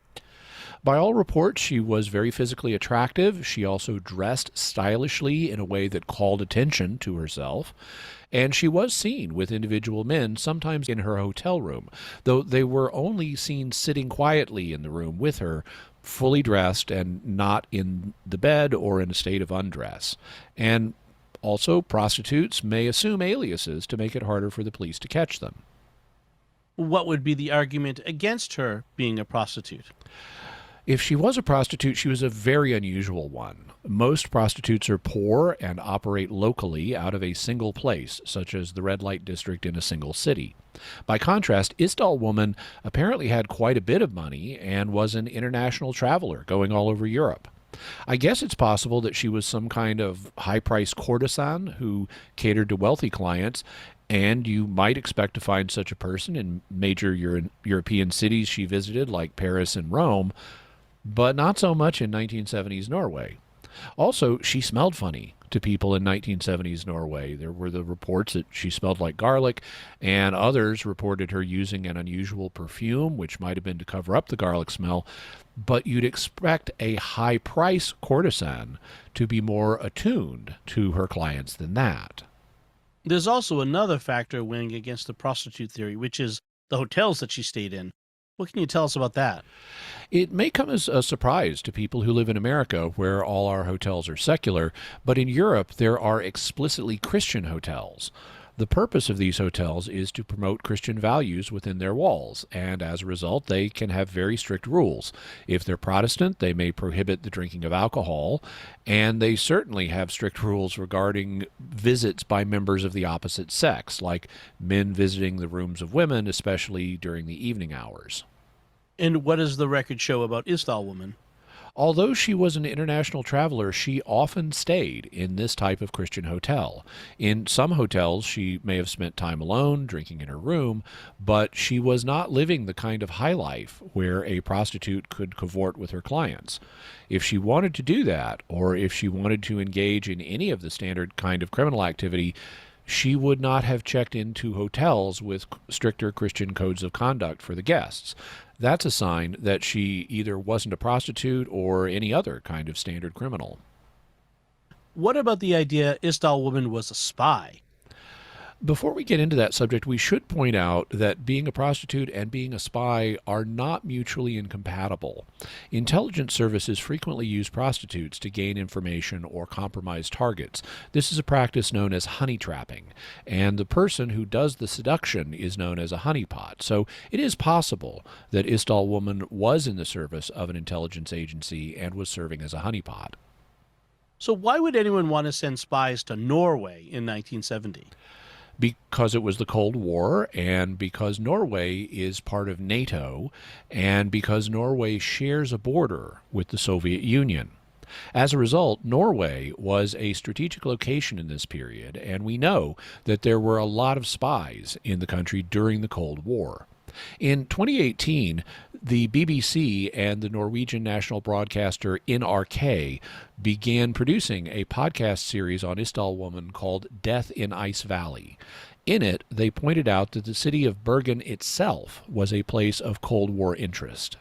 By all reports, she was very physically attractive. She also dressed stylishly in a way that called attention to herself. And she was seen with individual men, sometimes in her hotel room, though they were only seen sitting quietly in the room with her, fully dressed and not in the bed or in a state of undress. And also, prostitutes may assume aliases to make it harder for the police to catch them. What would be the argument against her being a prostitute? If she was a prostitute, she was a very unusual one. Most prostitutes are poor and operate locally out of a single place, such as the red light district in a single city. By contrast, Isdal Woman apparently had quite a bit of money and was an international traveler going all over Europe. I guess it's possible that she was some kind of high-priced courtesan who catered to wealthy clients, and you might expect to find such a person in major European cities she visited, like Paris and Rome, but not so much in 1970s Norway. Also, she smelled funny to people in 1970s Norway. There were the reports that she smelled like garlic, and others reported her using an unusual perfume, which might have been to cover up the garlic smell. But you'd expect a high-price courtesan to be more attuned to her clients than that. There's also another factor weighing against the prostitute theory, which is the hotels that she stayed in. What can you tell us about that? It may come as a surprise to people who live in America, where all our hotels are secular, but in Europe there are explicitly Christian hotels. The purpose of these hotels is to promote Christian values within their walls, and as a result, they can have very strict rules. If they're Protestant, they may prohibit the drinking of alcohol, and they certainly have strict rules regarding visits by members of the opposite sex, like men visiting the rooms of women, especially during the evening hours. And what does the record show about Isdal Woman? Although she was an international traveler, she often stayed in this type of Christian hotel. In some hotels, she may have spent time alone, drinking in her room, but she was not living the kind of high life where a prostitute could cavort with her clients. If she wanted to do that, or if she wanted to engage in any of the standard kind of criminal activity, she would not have checked into hotels with stricter Christian codes of conduct for the guests. That's a sign that she either wasn't a prostitute or any other kind of standard criminal. What about the idea Isdal Woman was a spy? Before we get into that subject, we should point out that being a prostitute and being a spy are not mutually incompatible. Intelligence services frequently use prostitutes to gain information or compromise targets. This is a practice known as honey trapping, and the person who does the seduction is known as a honeypot. So it is possible that Isdal Woman was in the service of an intelligence agency and was serving as a honeypot. So why would anyone want to send spies to Norway in 1970? Because it was the Cold War, and because Norway is part of NATO, and because Norway shares a border with the Soviet Union. As a result, Norway was a strategic location in this period, and we know that there were a lot of spies in the country during the Cold War. In 2018, the BBC and the Norwegian national broadcaster NRK began producing a podcast series on Isdal Woman called Death in Ice Valley. In it, they pointed out that the city of Bergen itself was a place of Cold War interest.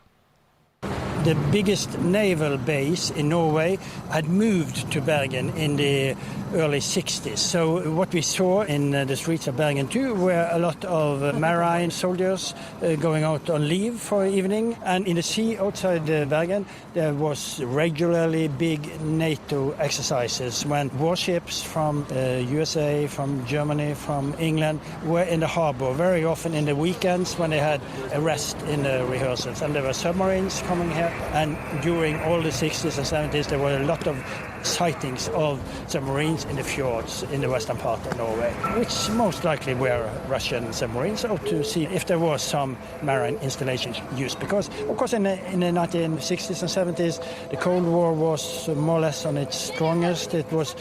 The biggest naval base in Norway had moved to Bergen in the early 60s. So what we saw in the streets of Bergen too were a lot of marine soldiers going out on leave for evening. And in the sea outside Bergen, there was regularly big NATO exercises when warships from USA, from Germany, from England were in the harbor, very often in the weekends when they had a rest in the rehearsals. And there were submarines coming here, and during all the 60s and 70s there were a lot of sightings of submarines in the fjords in the western part of Norway, which most likely were Russian submarines, so to see if there was some marine installations used. Because, of course, in the 1960s and 70s, the Cold War was more or less on its strongest. It was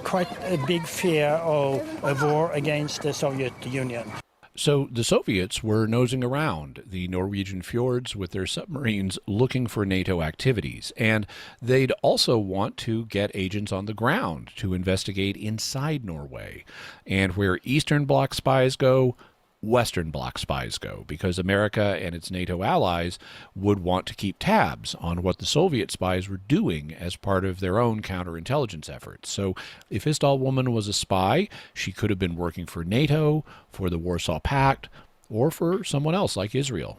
quite a big fear of a war against the Soviet Union. So the Soviets were nosing around the Norwegian fjords with their submarines looking for NATO activities, and they'd also want to get agents on the ground to investigate inside Norway. And where Eastern Bloc spies go, Western Bloc spies go, because America and its NATO allies would want to keep tabs on what the Soviet spies were doing as part of their own counterintelligence efforts. So if Isdal Woman was a spy, she could have been working for NATO, for the Warsaw Pact, or for someone else like Israel.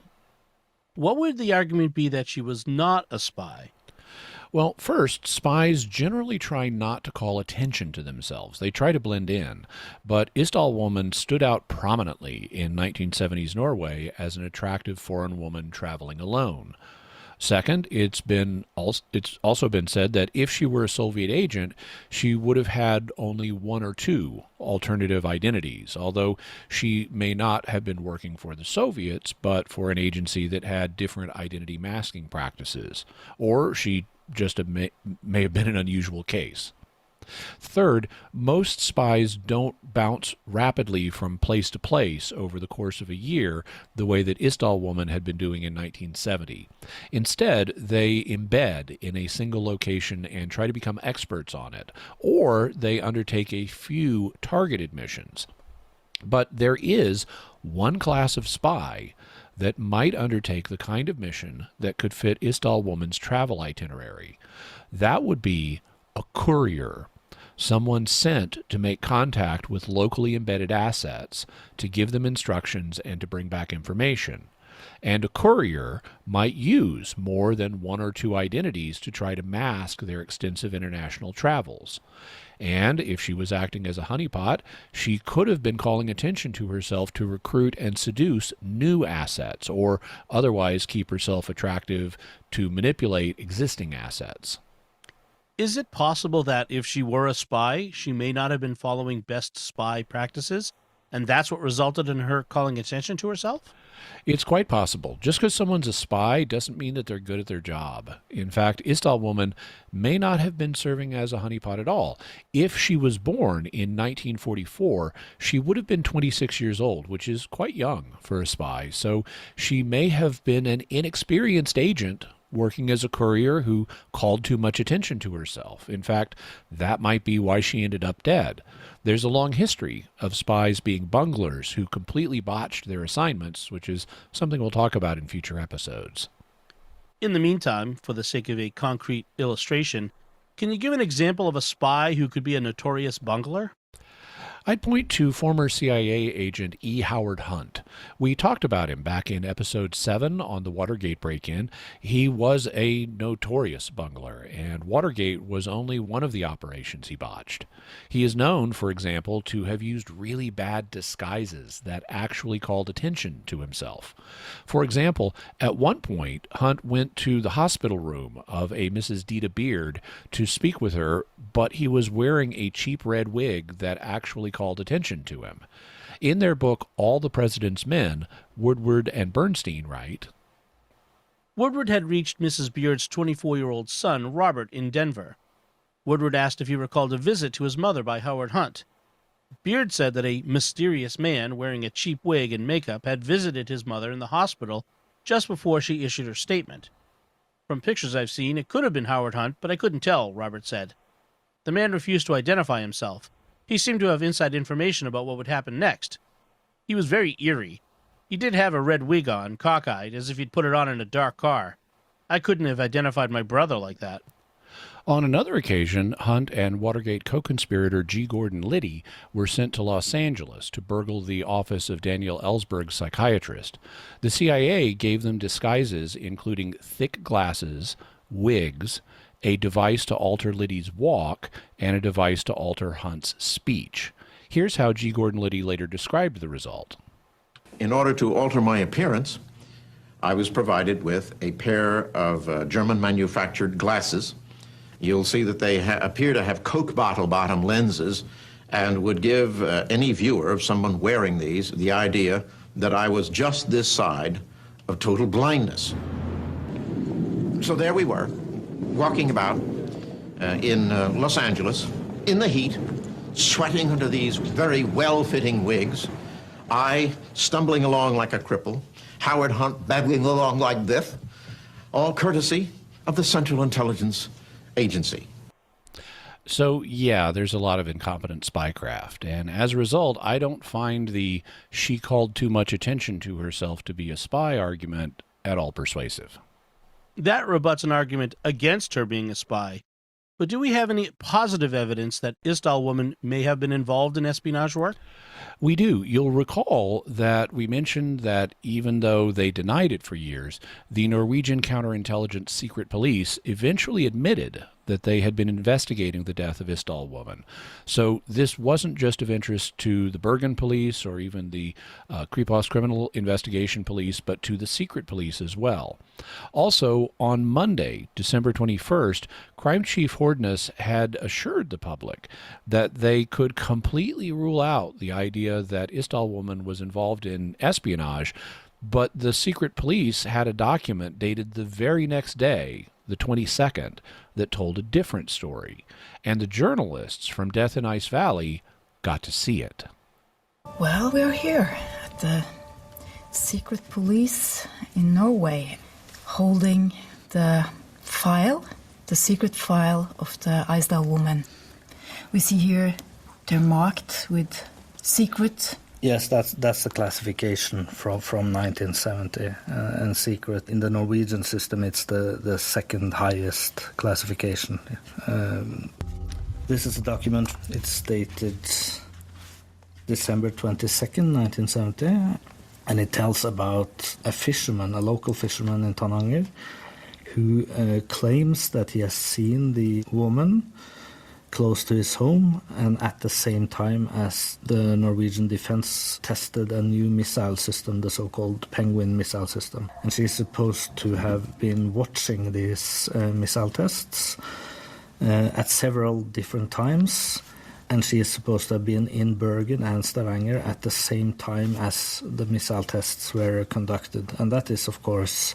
What would the argument be that she was not a spy? Well, first, spies generally try not to call attention to themselves. They try to blend in. But Isdal Woman stood out prominently in 1970s Norway as an attractive foreign woman traveling alone. Second, it's also been said that if she were a Soviet agent, she would have had only one or two alternative identities, although she may not have been working for the Soviets, but for an agency that had different identity masking practices. Or she just may have been an unusual case. Third, most spies don't bounce rapidly from place to place over the course of a year the way that Isdal Woman had been doing in 1970. Instead, they embed in a single location and try to become experts on it, or they undertake a few targeted missions. But there is one class of spy that might undertake the kind of mission that could fit Isdal Woman's travel itinerary. That would be a courier, someone sent to make contact with locally embedded assets, to give them instructions and to bring back information. And a courier might use more than one or two identities to try to mask their extensive international travels. And if she was acting as a honeypot, she could have been calling attention to herself to recruit and seduce new assets, or otherwise keep herself attractive to manipulate existing assets. Is it possible that if she were a spy, she may not have been following best spy practices, and that's what resulted in her calling attention to herself? It's quite possible. Just because someone's a spy doesn't mean that they're good at their job. In fact, Isdal Woman may not have been serving as a honeypot at all. If she was born in 1944, she would have been 26 years old, which is quite young for a spy. So she may have been an inexperienced agent working as a courier who called too much attention to herself. In fact, that might be why she ended up dead. There's a long history of spies being bunglers who completely botched their assignments, which is something we'll talk about in future episodes. In the meantime, for the sake of a concrete illustration, can you give an example of a spy who could be a notorious bungler? I'd point to former CIA agent E. Howard Hunt. We talked about him back in episode 7 on the Watergate break-in. He was a notorious bungler, and Watergate was only one of the operations he botched. He is known, for example, to have used really bad disguises that actually called attention to himself. For example, at one point, Hunt went to the hospital room of a Mrs. Dita Beard to speak with her, but he was wearing a cheap red wig that actually called attention to him. In their book, All the President's Men, Woodward and Bernstein write, Woodward had reached Mrs. Beard's 24-year-old son, Robert, in Denver. Woodward asked if he recalled a visit to his mother by Howard Hunt. Beard said that a mysterious man wearing a cheap wig and makeup had visited his mother in the hospital just before she issued her statement. From pictures I've seen, it could have been Howard Hunt, but I couldn't tell, Robert said. The man refused to identify himself. He seemed to have inside information about what would happen next. He was very eerie. He did have a red wig on, cockeyed, as if he'd put it on in a dark car. I couldn't have identified my brother like that. On another occasion, Hunt and Watergate co-conspirator G. Gordon Liddy were sent to Los Angeles to burgle the office of Daniel Ellsberg's psychiatrist. The CIA gave them disguises including thick glasses, wigs, a device to alter Liddy's walk, and a device to alter Hunt's speech. Here's how G. Gordon Liddy later described the result. In order to alter my appearance, I was provided with a pair of German-manufactured glasses. You'll see that they appear to have Coke bottle bottom lenses and would give any viewer of someone wearing these the idea that I was just this side of total blindness. So there we were, walking about in Los Angeles, in the heat, sweating under these very well-fitting wigs, I stumbling along like a cripple, Howard Hunt babbling along like this, all courtesy of the Central Intelligence Agency. So, yeah, there's a lot of incompetent spycraft, and as a result, I don't find the "she called too much attention to herself to be a spy" argument at all persuasive. That rebuts an argument against her being a spy. But do we have any positive evidence that Isdal Woman may have been involved in espionage work? We do. You'll recall that we mentioned that even though they denied it for years, the Norwegian counterintelligence secret police eventually admitted that they had been investigating the death of Isdal Woman. So this wasn't just of interest to the Bergen police or even the Kripos criminal investigation police, but to the secret police as well. Also, on Monday, December 21st, Crime Chief Hordness had assured the public that they could completely rule out the idea that Isdal Woman was involved in espionage, but the secret police had a document dated the very next day, the 22nd, that told a different story, and the journalists from Death in Ice Valley got to see it. Well, we're here at the secret police in Norway, holding the secret file of the Isdal Woman. We see here they're marked with secret. Yes, that's the classification from 1970, and secret in the Norwegian system it's the second highest classification. This is a document. It's dated December 22nd, 1970, and it tells about a local fisherman in Tananger, who claims that he has seen the woman close to his home, and at the same time as the Norwegian defense tested a new missile system, the so-called Penguin missile system. And she's supposed to have been watching these missile tests at several different times, and she is supposed to have been in Bergen and Stavanger at the same time as the missile tests were conducted. And that is, of course,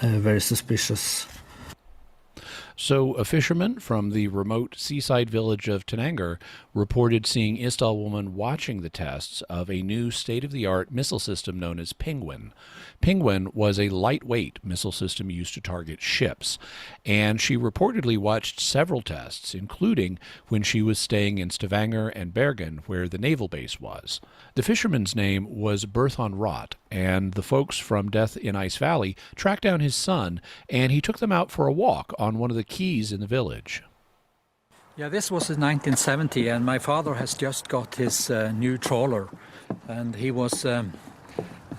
very suspicious. So a fisherman from the remote seaside village of Tananger reported seeing Isdal Woman watching the tests of a new state-of-the-art missile system known as Penguin. Penguin was a lightweight missile system used to target ships, and she reportedly watched several tests, including when she was staying in Stavanger and Bergen, where the naval base was. The fisherman's name was Berthon Rott, and the folks from Death in Ice Valley tracked down his son, and he took them out for a walk on one of the quays in the village. Yeah, this was in 1970, and my father has just got his new trawler, and he was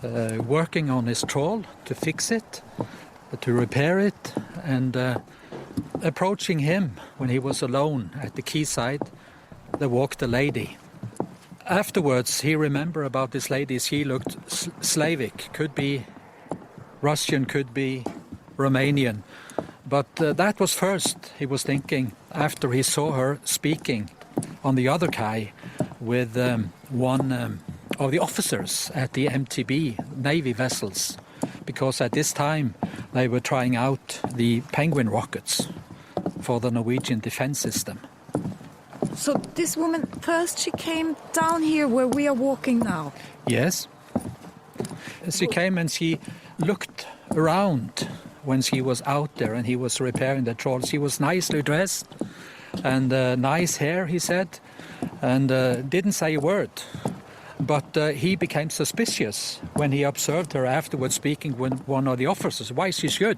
working on his trawl to fix it, to repair it, and approaching him when he was alone at the quayside, there walked a lady. Afterwards, he remembered about this lady. She looked Slavic, could be Russian, could be Romanian. But that was first, he was thinking, after he saw her speaking on the other quay with one of the officers at the MTB Navy vessels, because at this time they were trying out the Penguin rockets for the Norwegian defense system. So this woman, first she came down here where we are walking now. Yes. She came and she looked around when she was out there and he was repairing the trawl. She was nicely dressed and nice hair, he said, and didn't say a word. But he became suspicious when he observed her afterwards speaking with one of the officers. Why she should?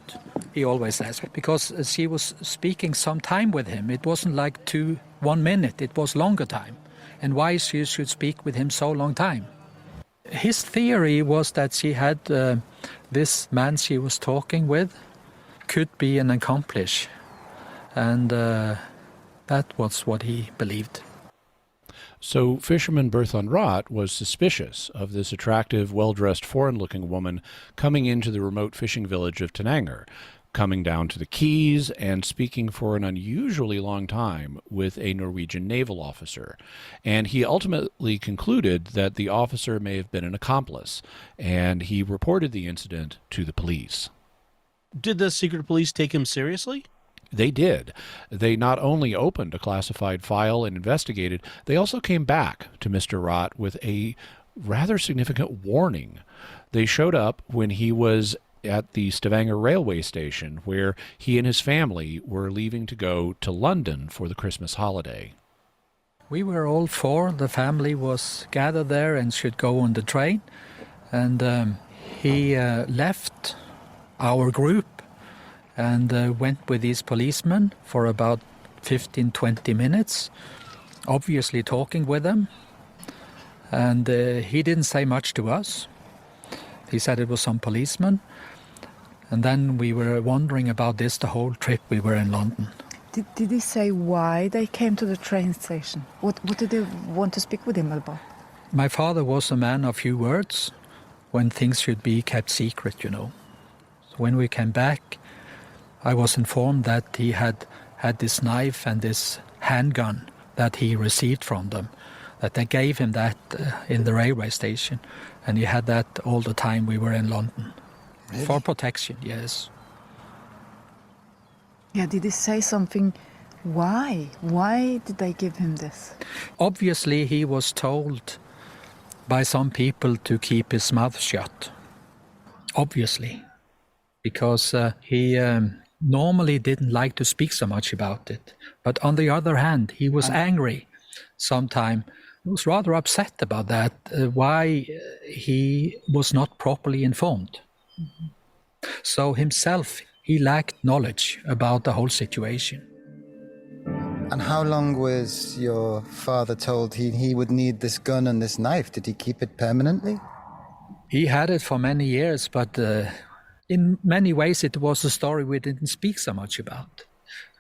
he always says, because she was speaking some time with him. It wasn't like 1 minute, it was longer time. And why she should speak with him so long time? His theory was that she had this man she was talking with could be an accomplice. And that was what he believed. So fisherman Berthon Rott was suspicious of this attractive, well-dressed, foreign-looking woman coming into the remote fishing village of Tananger, coming down to the quays and speaking for an unusually long time with a Norwegian naval officer. And he ultimately concluded that the officer may have been an accomplice, and he reported the incident to the police. Did the secret police take him seriously? They did. They not only opened a classified file and investigated, they also came back to Mr. Rott with a rather significant warning. They showed up when he was at the Stavanger railway station, where he and his family were leaving to go to London for the Christmas holiday. We were all four. The family was gathered there and should go on the train. And he left our group and went with these policemen for about 15-20 minutes, obviously talking with them. And he didn't say much to us. He said it was some policeman. And then we were wondering about this the whole trip we were in London. Did he say why they came to the train station? What did they want to speak with him about? My father was a man of few words when things should be kept secret, you know. So when we came back, I was informed that he had this knife and this handgun that he received from them, that they gave him that in the railway station, and he had that all the time we were in London. Really? For protection, yes. Yeah, did he say something? Why? Why did they give him this? Obviously, he was told by some people to keep his mouth shut. Obviously. Because he normally didn't like to speak so much about it. But on the other hand, he was angry sometime. He was rather upset about that, why he was not properly informed. Mm-hmm. So himself, he lacked knowledge about the whole situation. And how long was your father told he would need this gun and this knife? Did he keep it permanently? He had it for many years, but in many ways it was a story we didn't speak so much about.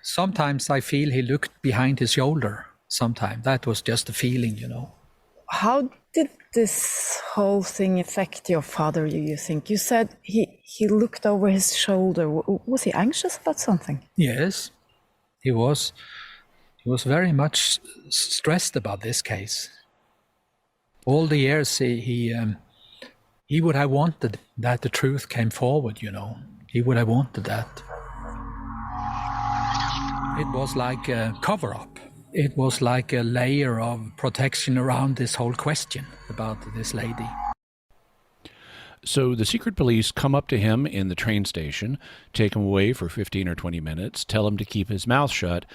Sometimes I feel he looked behind his shoulder. Sometimes that was just a feeling, you know. How did this whole thing affect your father, you think? You said he looked over his shoulder. Was he anxious about something? Yes, he was. He was very much stressed about this case. All the years he would have wanted that the truth came forward, you know. He would have wanted that. It was like a cover-up. It was like a layer of protection around this whole question about this lady. So the secret police come up to him in the train station, take him away for 15 or 20 minutes, tell him to keep his mouth shut,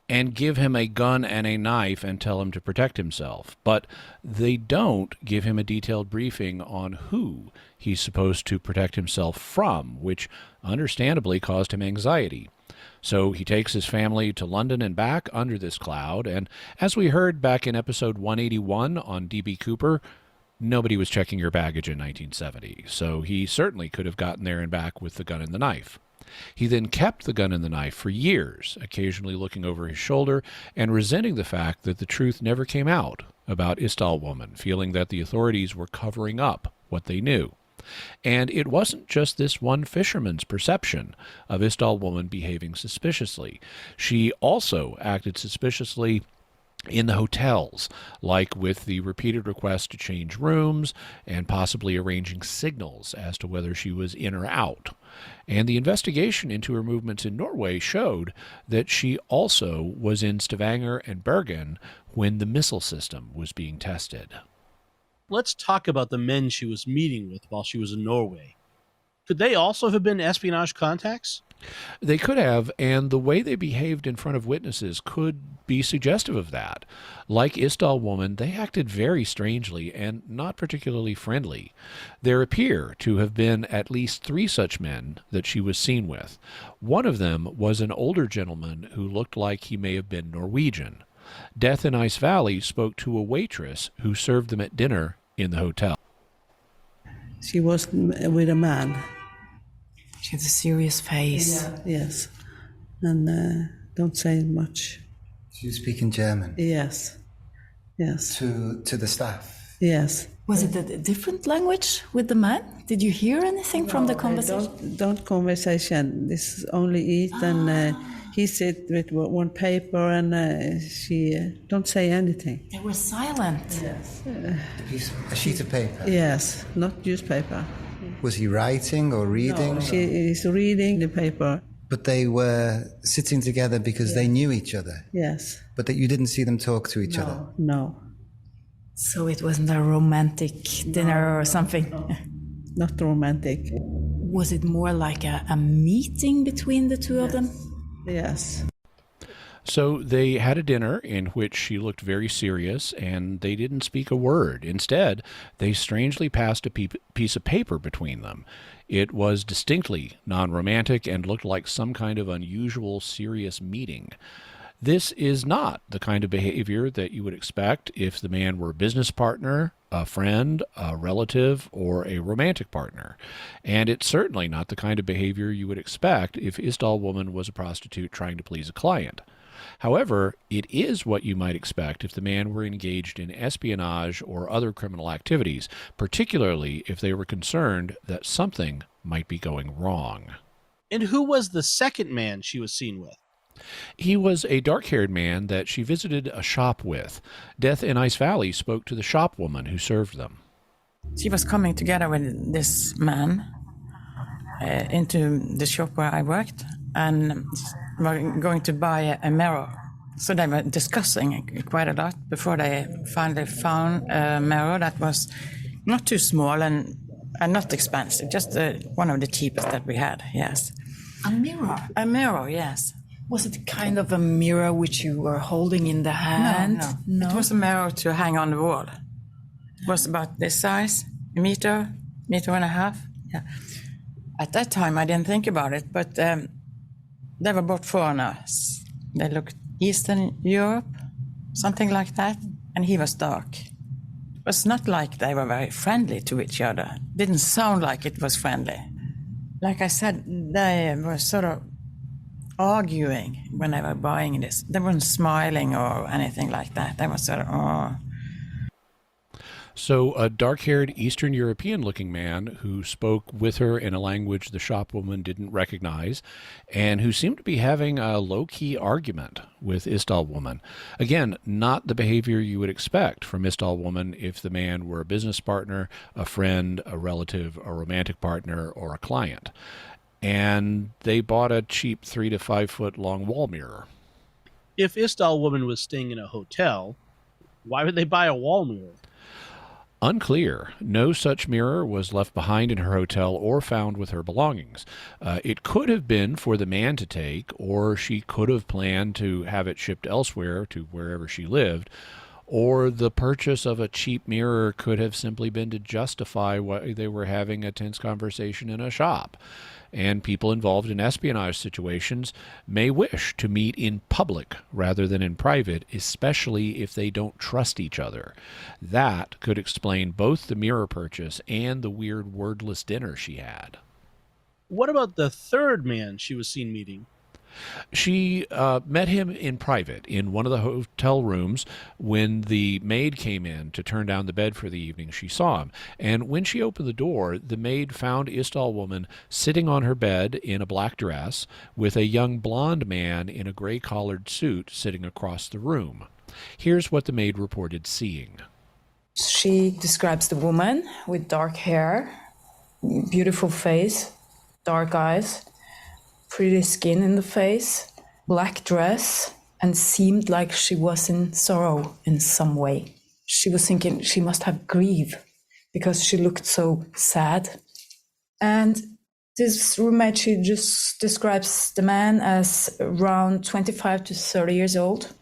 and give him a gun and a knife and tell him to protect himself. But they don't give him a detailed briefing on who he's supposed to protect himself from, which understandably caused him anxiety. So he takes his family to London and back under this cloud, and as we heard back in episode 181 on D.B. Cooper, nobody was checking your baggage in 1970, so he certainly could have gotten there and back with the gun and the knife. He then kept the gun and the knife for years, occasionally looking over his shoulder and resenting the fact that the truth never came out about Isdal Woman, feeling that the authorities were covering up what they knew. And it wasn't just this one fisherman's perception of Isdal Woman behaving suspiciously. She also acted suspiciously in the hotels, like with the repeated requests to change rooms and possibly arranging signals as to whether she was in or out. And the investigation into her movements in Norway showed that she also was in Stavanger and Bergen when the missile system was being tested. Let's talk about the men she was meeting with while she was in Norway. Could they also have been espionage contacts? They could have, and the way they behaved in front of witnesses could be suggestive of that. Like Isdal Woman, they acted very strangely and not particularly friendly. There appear to have been at least 3 such men that she was seen with. One of them was an older gentleman who looked like he may have been Norwegian. Death in Ice Valley spoke to a waitress who served them at dinner in the hotel. She was with a man. She had a serious face. Yes, and don't say much. Do you speak in German? Yes, yes, To the staff? yes. Was it a different language with the man? Did you hear anything from the conversation? Don't conversation. This is only eat, and he sit with one paper, and she don't say anything. They were silent. Yes. A sheet of paper? Yes, not newspaper. Was he writing or reading? No, she is reading the paper. But they were sitting together because they knew each other? Yes. But that you didn't see them talk to each other? No, So it wasn't a romantic dinner or something. not romantic. Was it more like a meeting between the two of them? Yes. So they had a dinner in which she looked very serious, and they didn't speak a word. Instead, they strangely passed a piece of paper between them. It was distinctly non-romantic and looked like some kind of unusual, serious meeting. This is not the kind of behavior that you would expect if the man were a business partner, a friend, a relative, or a romantic partner. And it's certainly not the kind of behavior you would expect if Isdal Woman was a prostitute trying to please a client. However, it is what you might expect if the man were engaged in espionage or other criminal activities, particularly if they were concerned that something might be going wrong. And who was the second man she was seen with? He was a dark-haired man that she visited a shop with. Death in Ice Valley spoke to the shop woman who served them. She was coming together with this man into the shop where I worked, and were going to buy a mirror. So they were discussing quite a lot before they finally found a mirror that was not too small and not expensive, just one of the cheapest that we had, yes. A mirror? A mirror, yes. Was it kind of a mirror which you were holding in the hand? No. It was a mirror to hang on the wall. It was about this size, a meter and a half. Yeah. At that time, I didn't think about it, but they were both foreigners. They looked Eastern Europe, something like that, and he was dark. It was not like they were very friendly to each other. Didn't sound like it was friendly. Like I said, they were sort of arguing when they were buying this. They weren't smiling or anything like that. They were sort of, oh. So a dark-haired Eastern European-looking man who spoke with her in a language the shopwoman didn't recognize, and who seemed to be having a low-key argument with Isdal Woman. Again, not the behavior you would expect from Isdal Woman if the man were a business partner, a friend, a relative, a romantic partner, or a client. And they bought a cheap 3 to 5 foot long wall mirror. If Isdal Woman was staying in a hotel, why would they buy a wall mirror? Unclear. No such mirror was left behind in her hotel or found with her belongings. It could have been for the man to take, or she could have planned to have it shipped elsewhere to wherever she lived, or the purchase of a cheap mirror could have simply been to justify why they were having a tense conversation in a shop. And people involved in espionage situations may wish to meet in public rather than in private, especially if they don't trust each other. That could explain both the mirror purchase and the weird wordless dinner she had. What about the third man she was seen meeting? She met him in private in one of the hotel rooms. When the maid came in to turn down the bed for the evening, she saw him. And when she opened the door, the maid found Isdal Woman sitting on her bed in a black dress with a young blonde man in a gray-collared suit sitting across the room. Here's what the maid reported seeing. She describes the woman with dark hair, beautiful face, dark eyes, pretty skin in the face, black dress, and seemed like she was in sorrow in some way. She was thinking she must have grief because she looked so sad. And This roommate, she just describes the man as around 25 to 30 years old.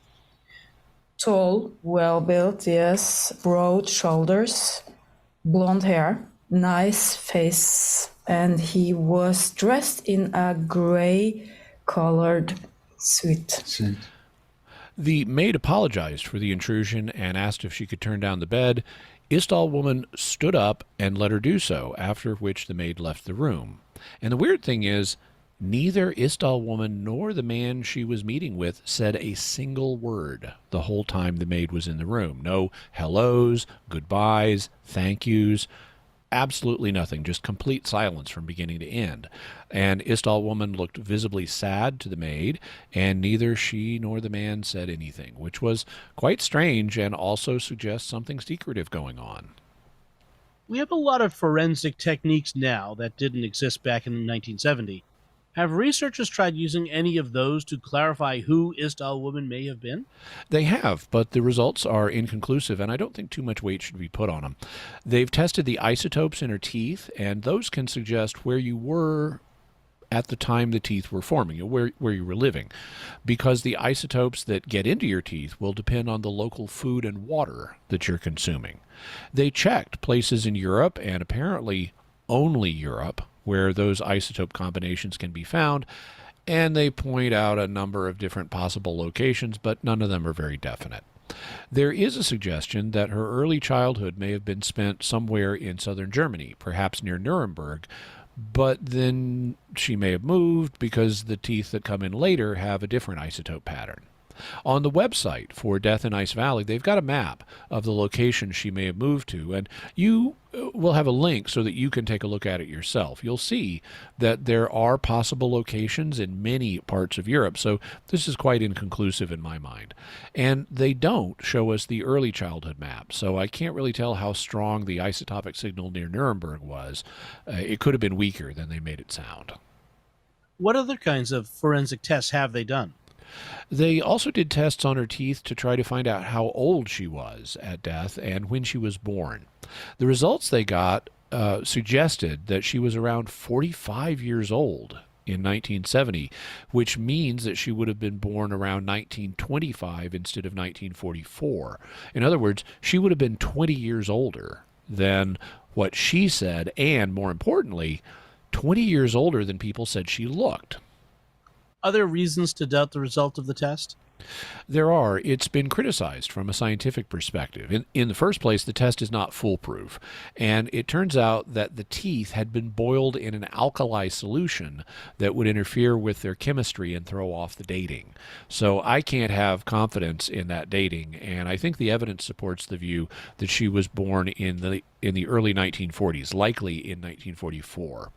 Tall, well-built, yes, broad shoulders, blonde hair, nice face, and he was dressed in a gray-colored suit. The maid apologized for the intrusion and asked if she could turn down the bed. Isdal Woman stood up and let her do so, after which the maid left the room. And the weird thing is, neither Isdal Woman nor the man she was meeting with said a single word the whole time the maid was in the room. No hellos, goodbyes, thank yous, absolutely nothing, just complete silence from beginning to end. And Isdal Woman looked visibly sad to the maid, and neither she nor the man said anything, which was quite strange and also suggests something secretive going on. We have a lot of forensic techniques now that didn't exist back in 1970. Have researchers tried using any of those to clarify who Isdal Woman may have been? They have, but the results are inconclusive, and I don't think too much weight should be put on them. They've tested the isotopes in her teeth, and those can suggest where you were at the time the teeth were forming, where you were living, because the isotopes that get into your teeth will depend on the local food and water that you're consuming. They checked places in Europe, and apparently only Europe, where those isotope combinations can be found, and they point out a number of different possible locations, but none of them are very definite. There is a suggestion that her early childhood may have been spent somewhere in southern Germany, perhaps near Nuremberg, but then she may have moved because the teeth that come in later have a different isotope pattern. On the website for Death in Ice Valley, they've got a map of the location she may have moved to, and you will have a link so that you can take a look at it yourself. You'll see that there are possible locations in many parts of Europe, so this is quite inconclusive in my mind. And they don't show us the early childhood map, so I can't really tell how strong the isotopic signal near Nuremberg was. It could have been weaker than they made it sound. What other kinds of forensic tests have they done? They also did tests on her teeth to try to find out how old she was at death and when she was born. The results they got suggested that she was around 45 years old in 1970, which means that she would have been born around 1925 instead of 1944. In other words, she would have been 20 years older than what she said, and more importantly, 20 years older than people said she looked. Are there reasons to doubt the result of the test? There are. It's been criticized from a scientific perspective. In the first place, the test is not foolproof, and it turns out that the teeth had been boiled in an alkali solution that would interfere with their chemistry and throw off the dating. So I can't have confidence in that dating, and I think the evidence supports the view that she was born in the early 1940s, likely in 1944.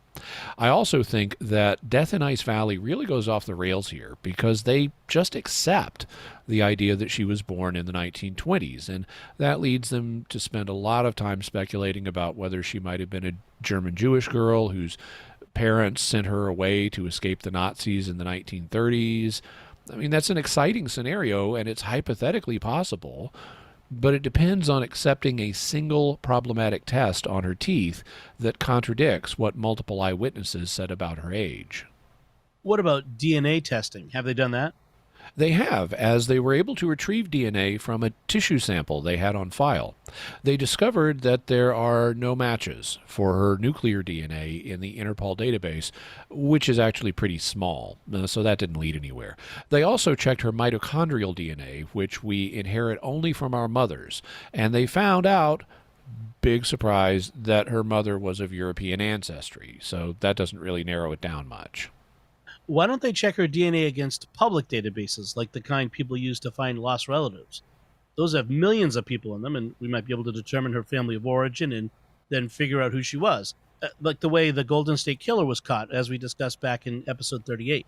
I also think that Death in Ice Valley really goes off the rails here because they just accept the idea that she was born in the 1920s, and that leads them to spend a lot of time speculating about whether she might have been a German Jewish girl whose parents sent her away to escape the Nazis in the 1930s. I mean, that's an exciting scenario, and it's hypothetically possible, but it depends on accepting a single problematic test on her teeth that contradicts what multiple eyewitnesses said about her age. What about DNA testing? Have they done that? They have, as they were able to retrieve DNA from a tissue sample they had on file. They discovered that there are no matches for her nuclear DNA in the Interpol database, which is actually pretty small, so that didn't lead anywhere. They also checked her mitochondrial DNA, which we inherit only from our mothers, and they found out, big surprise, that her mother was of European ancestry, so that doesn't really narrow it down much. Why don't they check her DNA against public databases, like the kind people use to find lost relatives? Those have millions of people in them, and we might be able to determine her family of origin and then figure out who she was, like the way the Golden State Killer was caught, as we discussed back in episode 38.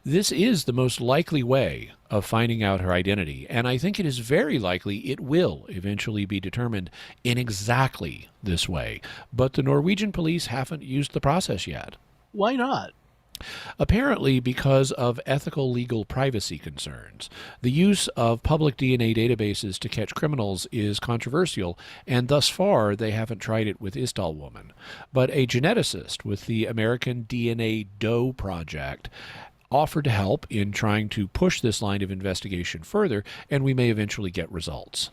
This is the most likely way of finding out her identity, and I think it is very likely it will eventually be determined in exactly this way. But the Norwegian police haven't used the process yet. Why not? Apparently, because of ethical legal privacy concerns, the use of public DNA databases to catch criminals is controversial, and thus far they haven't tried it with Isdal Woman. But a geneticist with the American DNA Doe Project offered to help in trying to push this line of investigation further, and we may eventually get results.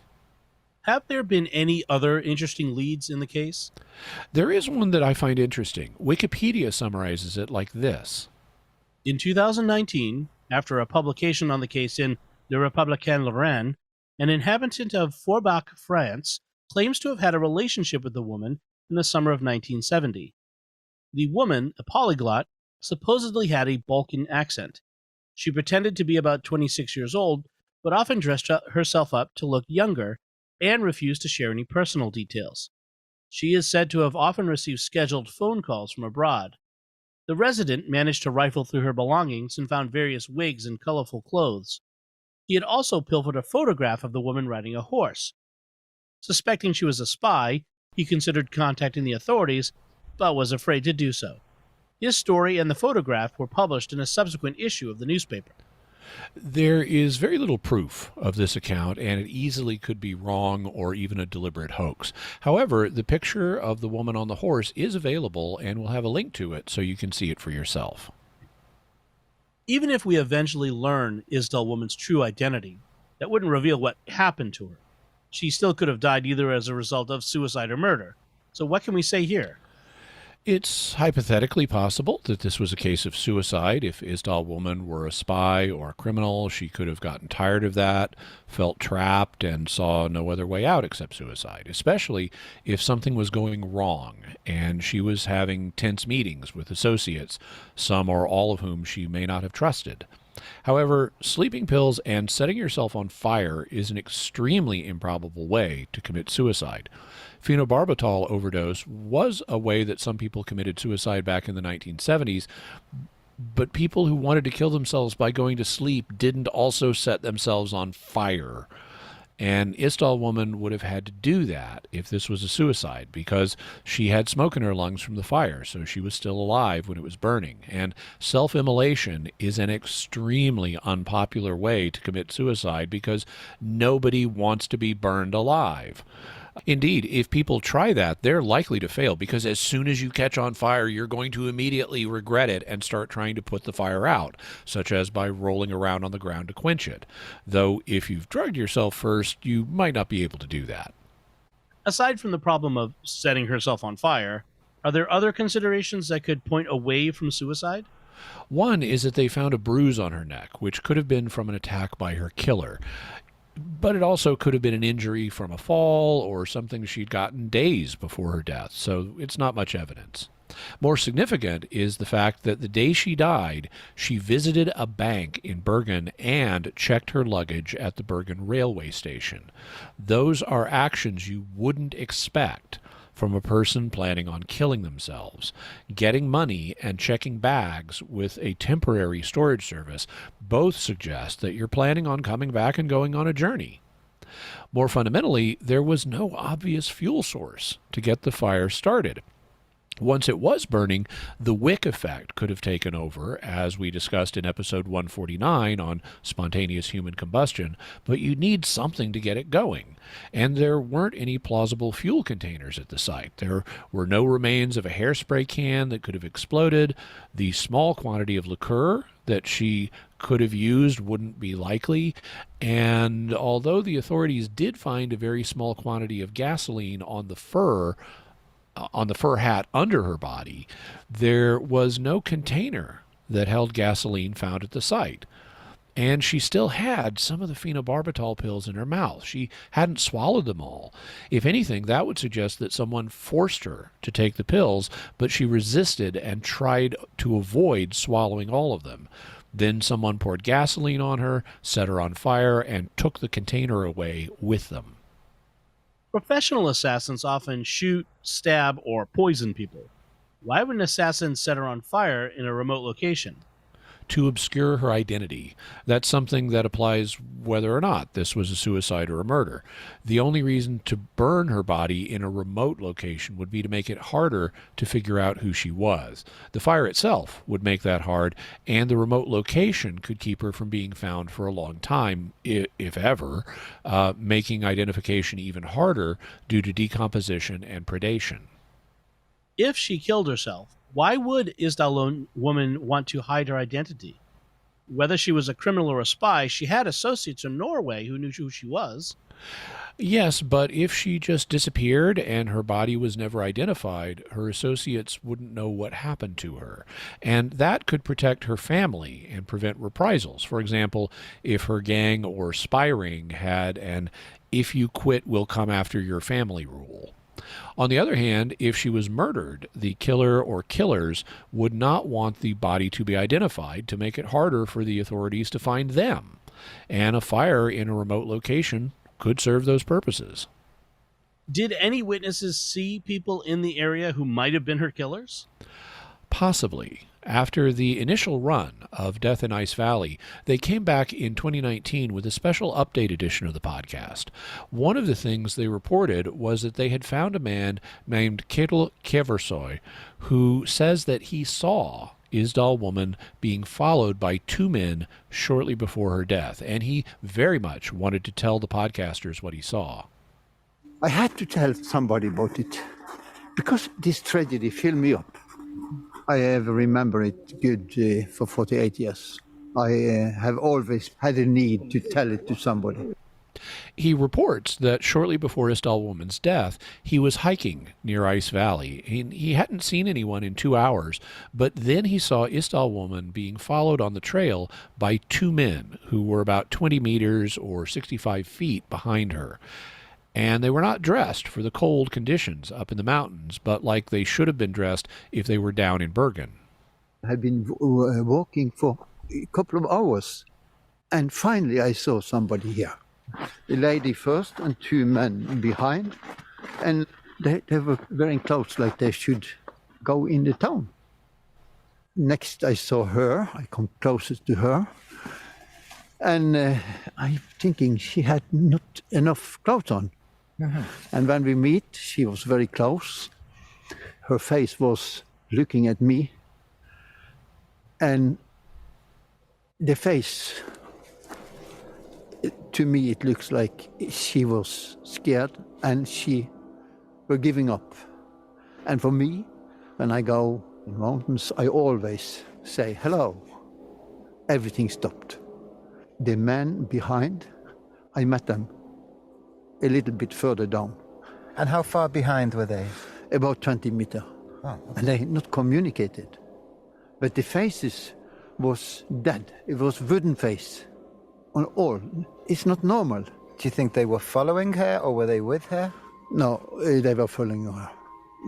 Have there been any other interesting leads in the case? There is one that I find interesting. Wikipedia summarizes it like this. In 2019, after a publication on the case in Le Républicain Lorraine, an inhabitant of Forbach, France, claims to have had a relationship with the woman in the summer of 1970. The woman, a polyglot, supposedly had a Balkan accent. She pretended to be about 26 years old, but often dressed herself up to look younger and refused to share any personal details. She is said to have often received scheduled phone calls from abroad. The resident managed to rifle through her belongings and found various wigs and colorful clothes. He had also pilfered a photograph of the woman riding a horse. Suspecting she was a spy, he considered contacting the authorities, but was afraid to do so. His story and the photograph were published in a subsequent issue of the newspaper. There is very little proof of this account, and it easily could be wrong or even a deliberate hoax. However, the picture of the woman on the horse is available, and we'll have a link to it so you can see it for yourself. Even if we eventually learn Isdal Woman's true identity, that wouldn't reveal what happened to her. She still could have died either as a result of suicide or murder. So what can we say here? It's hypothetically possible that this was a case of suicide. If Isdal Woman were a spy or a criminal, she could have gotten tired of that, felt trapped, and saw no other way out except suicide, especially if something was going wrong and she was having tense meetings with associates, some or all of whom she may not have trusted. However, sleeping pills and setting yourself on fire is an extremely improbable way to commit suicide. Phenobarbital overdose was a way that some people committed suicide back in the 1970s, but people who wanted to kill themselves by going to sleep didn't also set themselves on fire. And Isdal Woman would have had to do that if this was a suicide, because she had smoke in her lungs from the fire, so she was still alive when it was burning. And self-immolation is an extremely unpopular way to commit suicide because nobody wants to be burned alive. Indeed, if people try that, they're likely to fail because as soon as you catch on fire, you're going to immediately regret it and start trying to put the fire out, such as by rolling around on the ground to quench it. Though if you've drugged yourself first, you might not be able to do that. Aside from the problem of setting herself on fire, are there other considerations that could point away from suicide? One is that they found a bruise on her neck, which could have been from an attack by her killer. But it also could have been an injury from a fall or something she'd gotten days before her death, so it's not much evidence. More significant is the fact that the day she died, she visited a bank in Bergen and checked her luggage at the Bergen railway station. Those are actions you wouldn't expect from a person planning on killing themselves. Getting money and checking bags with a temporary storage service both suggest that you're planning on coming back and going on a journey. More fundamentally, there was no obvious fuel source to get the fire started. Once it was burning, the wick effect could have taken over, as we discussed in episode 149 on spontaneous human combustion, but you need something to get it going. And there weren't any plausible fuel containers at the site. There were no remains of a hairspray can that could have exploded. The small quantity of liqueur that she could have used wouldn't be likely. And although the authorities did find a very small quantity of gasoline on the fur hat under her body, there was no container that held gasoline found at the site. And she still had some of the phenobarbital pills in her mouth. She hadn't swallowed them all. If anything, that would suggest that someone forced her to take the pills, but she resisted and tried to avoid swallowing all of them. Then someone poured gasoline on her, set her on fire, and took the container away with them. Professional assassins often shoot, stab, or poison people. Why would an assassin set her on fire in a remote location? to obscure her identity. That's something that applies whether or not this was a suicide or a murder. The only reason to burn her body in a remote location would be to make it harder to figure out who she was. The fire itself would make that hard, and the remote location could keep her from being found for a long time, if ever, making identification even harder due to decomposition and predation. If she killed herself, why would Isdal Woman want to hide her identity? Whether she was a criminal or a spy, she had associates in Norway who knew who she was. Yes, but if she just disappeared and her body was never identified, her associates wouldn't know what happened to her. And that could protect her family and prevent reprisals. For example, if her gang or spy ring had an "if you quit, we'll come after your family" rule. On the other hand, if she was murdered, the killer or killers would not want the body to be identified to make it harder for the authorities to find them. And a fire in a remote location could serve those purposes. Did any witnesses see people in the area who might have been her killers? Possibly. After the initial run of Death in Ice Valley, they came back in 2019 with a special update edition of the podcast. One of the things they reported was that they had found a man named Ketil Keversoy who says that he saw Isdal Woman being followed by two men shortly before her death, and he very much wanted to tell the podcasters what he saw. I had to tell somebody about it because this tragedy filled me up. I have remembered it good for 48 years. I have always had a need to tell it to somebody. He reports that shortly before Isdal Woman's death, he was hiking near Ice Valley. He hadn't seen anyone in 2 hours, but then he saw Isdal Woman being followed on the trail by two men who were about 20 meters or 65 feet behind her. And they were not dressed for the cold conditions up in the mountains, but like they should have been dressed if they were down in Bergen. I had been walking for a couple of hours, and finally I saw somebody here. A lady first and two men behind, and they were very close, like they should go in the town. Next I saw her, I come closest to her, and I'm thinking she had not enough clothes on. And when we meet, she was very close. Her face was looking at me. And the face, to me, it looks like she was scared and she were giving up. And for me, when I go in mountains, I always say, hello. Everything stopped. The men behind, I met them a little bit further down. And how far behind were they? About 20 meters. Oh, okay. And they not communicated. But the faces was dead. It was wooden face on all. It's not normal. Do you think they were following her or were they with her? No, they were following her.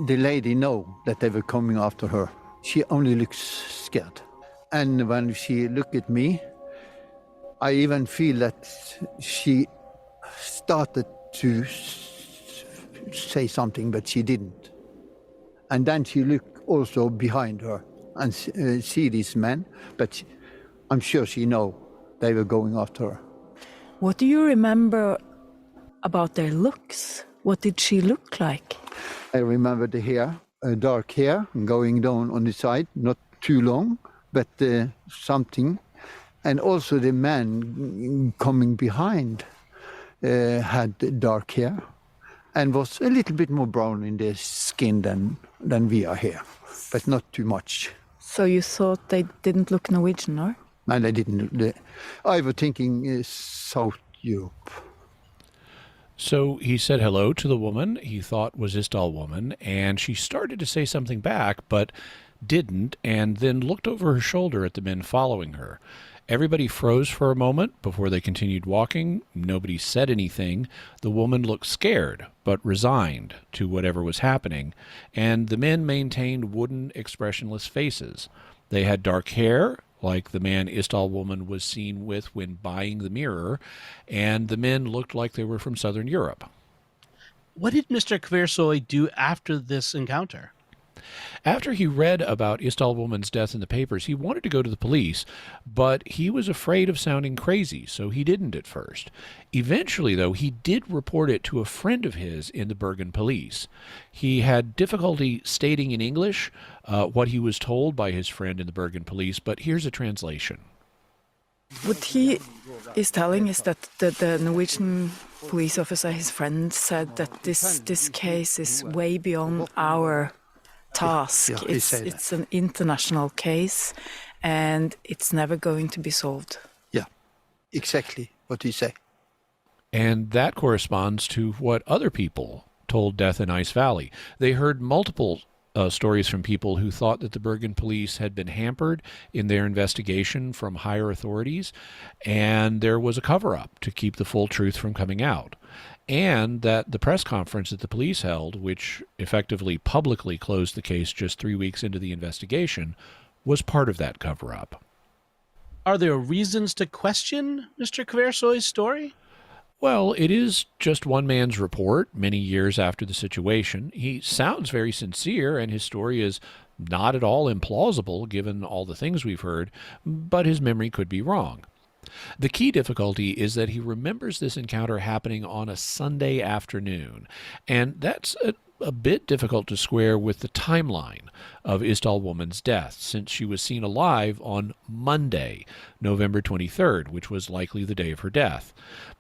The lady know that they were coming after her. She only looks scared. And when she looked at me, I even feel that she started to say something, but she didn't. And then she looked also behind her and see these men, but I'm sure she know they were going after her. What do you remember about their looks? What did she look like? I remember the hair, dark hair, going down on the side, not too long, but something. And also the man coming behind had dark hair and was a little bit more brown in the skin than we are here, but not too much. So you thought they didn't look Norwegian, or? And they didn't. I was thinking South Europe. So he said hello to the woman he thought was Isdal Woman, and she started to say something back, but didn't, and then looked over her shoulder at the men following her. Everybody froze for a moment before they continued walking. Nobody said anything. The woman looked scared, but resigned to whatever was happening, and the men maintained wooden, expressionless faces. They had dark hair, like the man Isdal Woman was seen with when buying the mirror, and the men looked like they were from Southern Europe. What did Mr. Kversoy do after this encounter? After he read about Isdal Woman's death in the papers, he wanted to go to the police, but he was afraid of sounding crazy, so he didn't at first. Eventually, though, he did report it to a friend of his in the Bergen police. He had difficulty stating in English what he was told by his friend in the Bergen police, but here's a translation. What he is telling is that the Norwegian police officer, his friend, said that this case is way beyond our task. It's an international case, and it's never going to be solved. Yeah, exactly what he said. And that corresponds to what other people told Death in Ice Valley. They heard multiple stories from people who thought that the Bergen police had been hampered in their investigation from higher authorities, and there was a cover-up to keep the full truth from coming out. And that the press conference that the police held, which effectively publicly closed the case just 3 weeks into the investigation, was part of that cover-up. Are there reasons to question Mr. Kversoy's story? Well, it is just one man's report many years after the situation. He sounds very sincere, and his story is not at all implausible given all the things we've heard, but his memory could be wrong. The key difficulty is that he remembers this encounter happening on a Sunday afternoon, and that's a bit difficult to square with the timeline of Isdal Woman's death, since she was seen alive on Monday, November 23rd, which was likely the day of her death.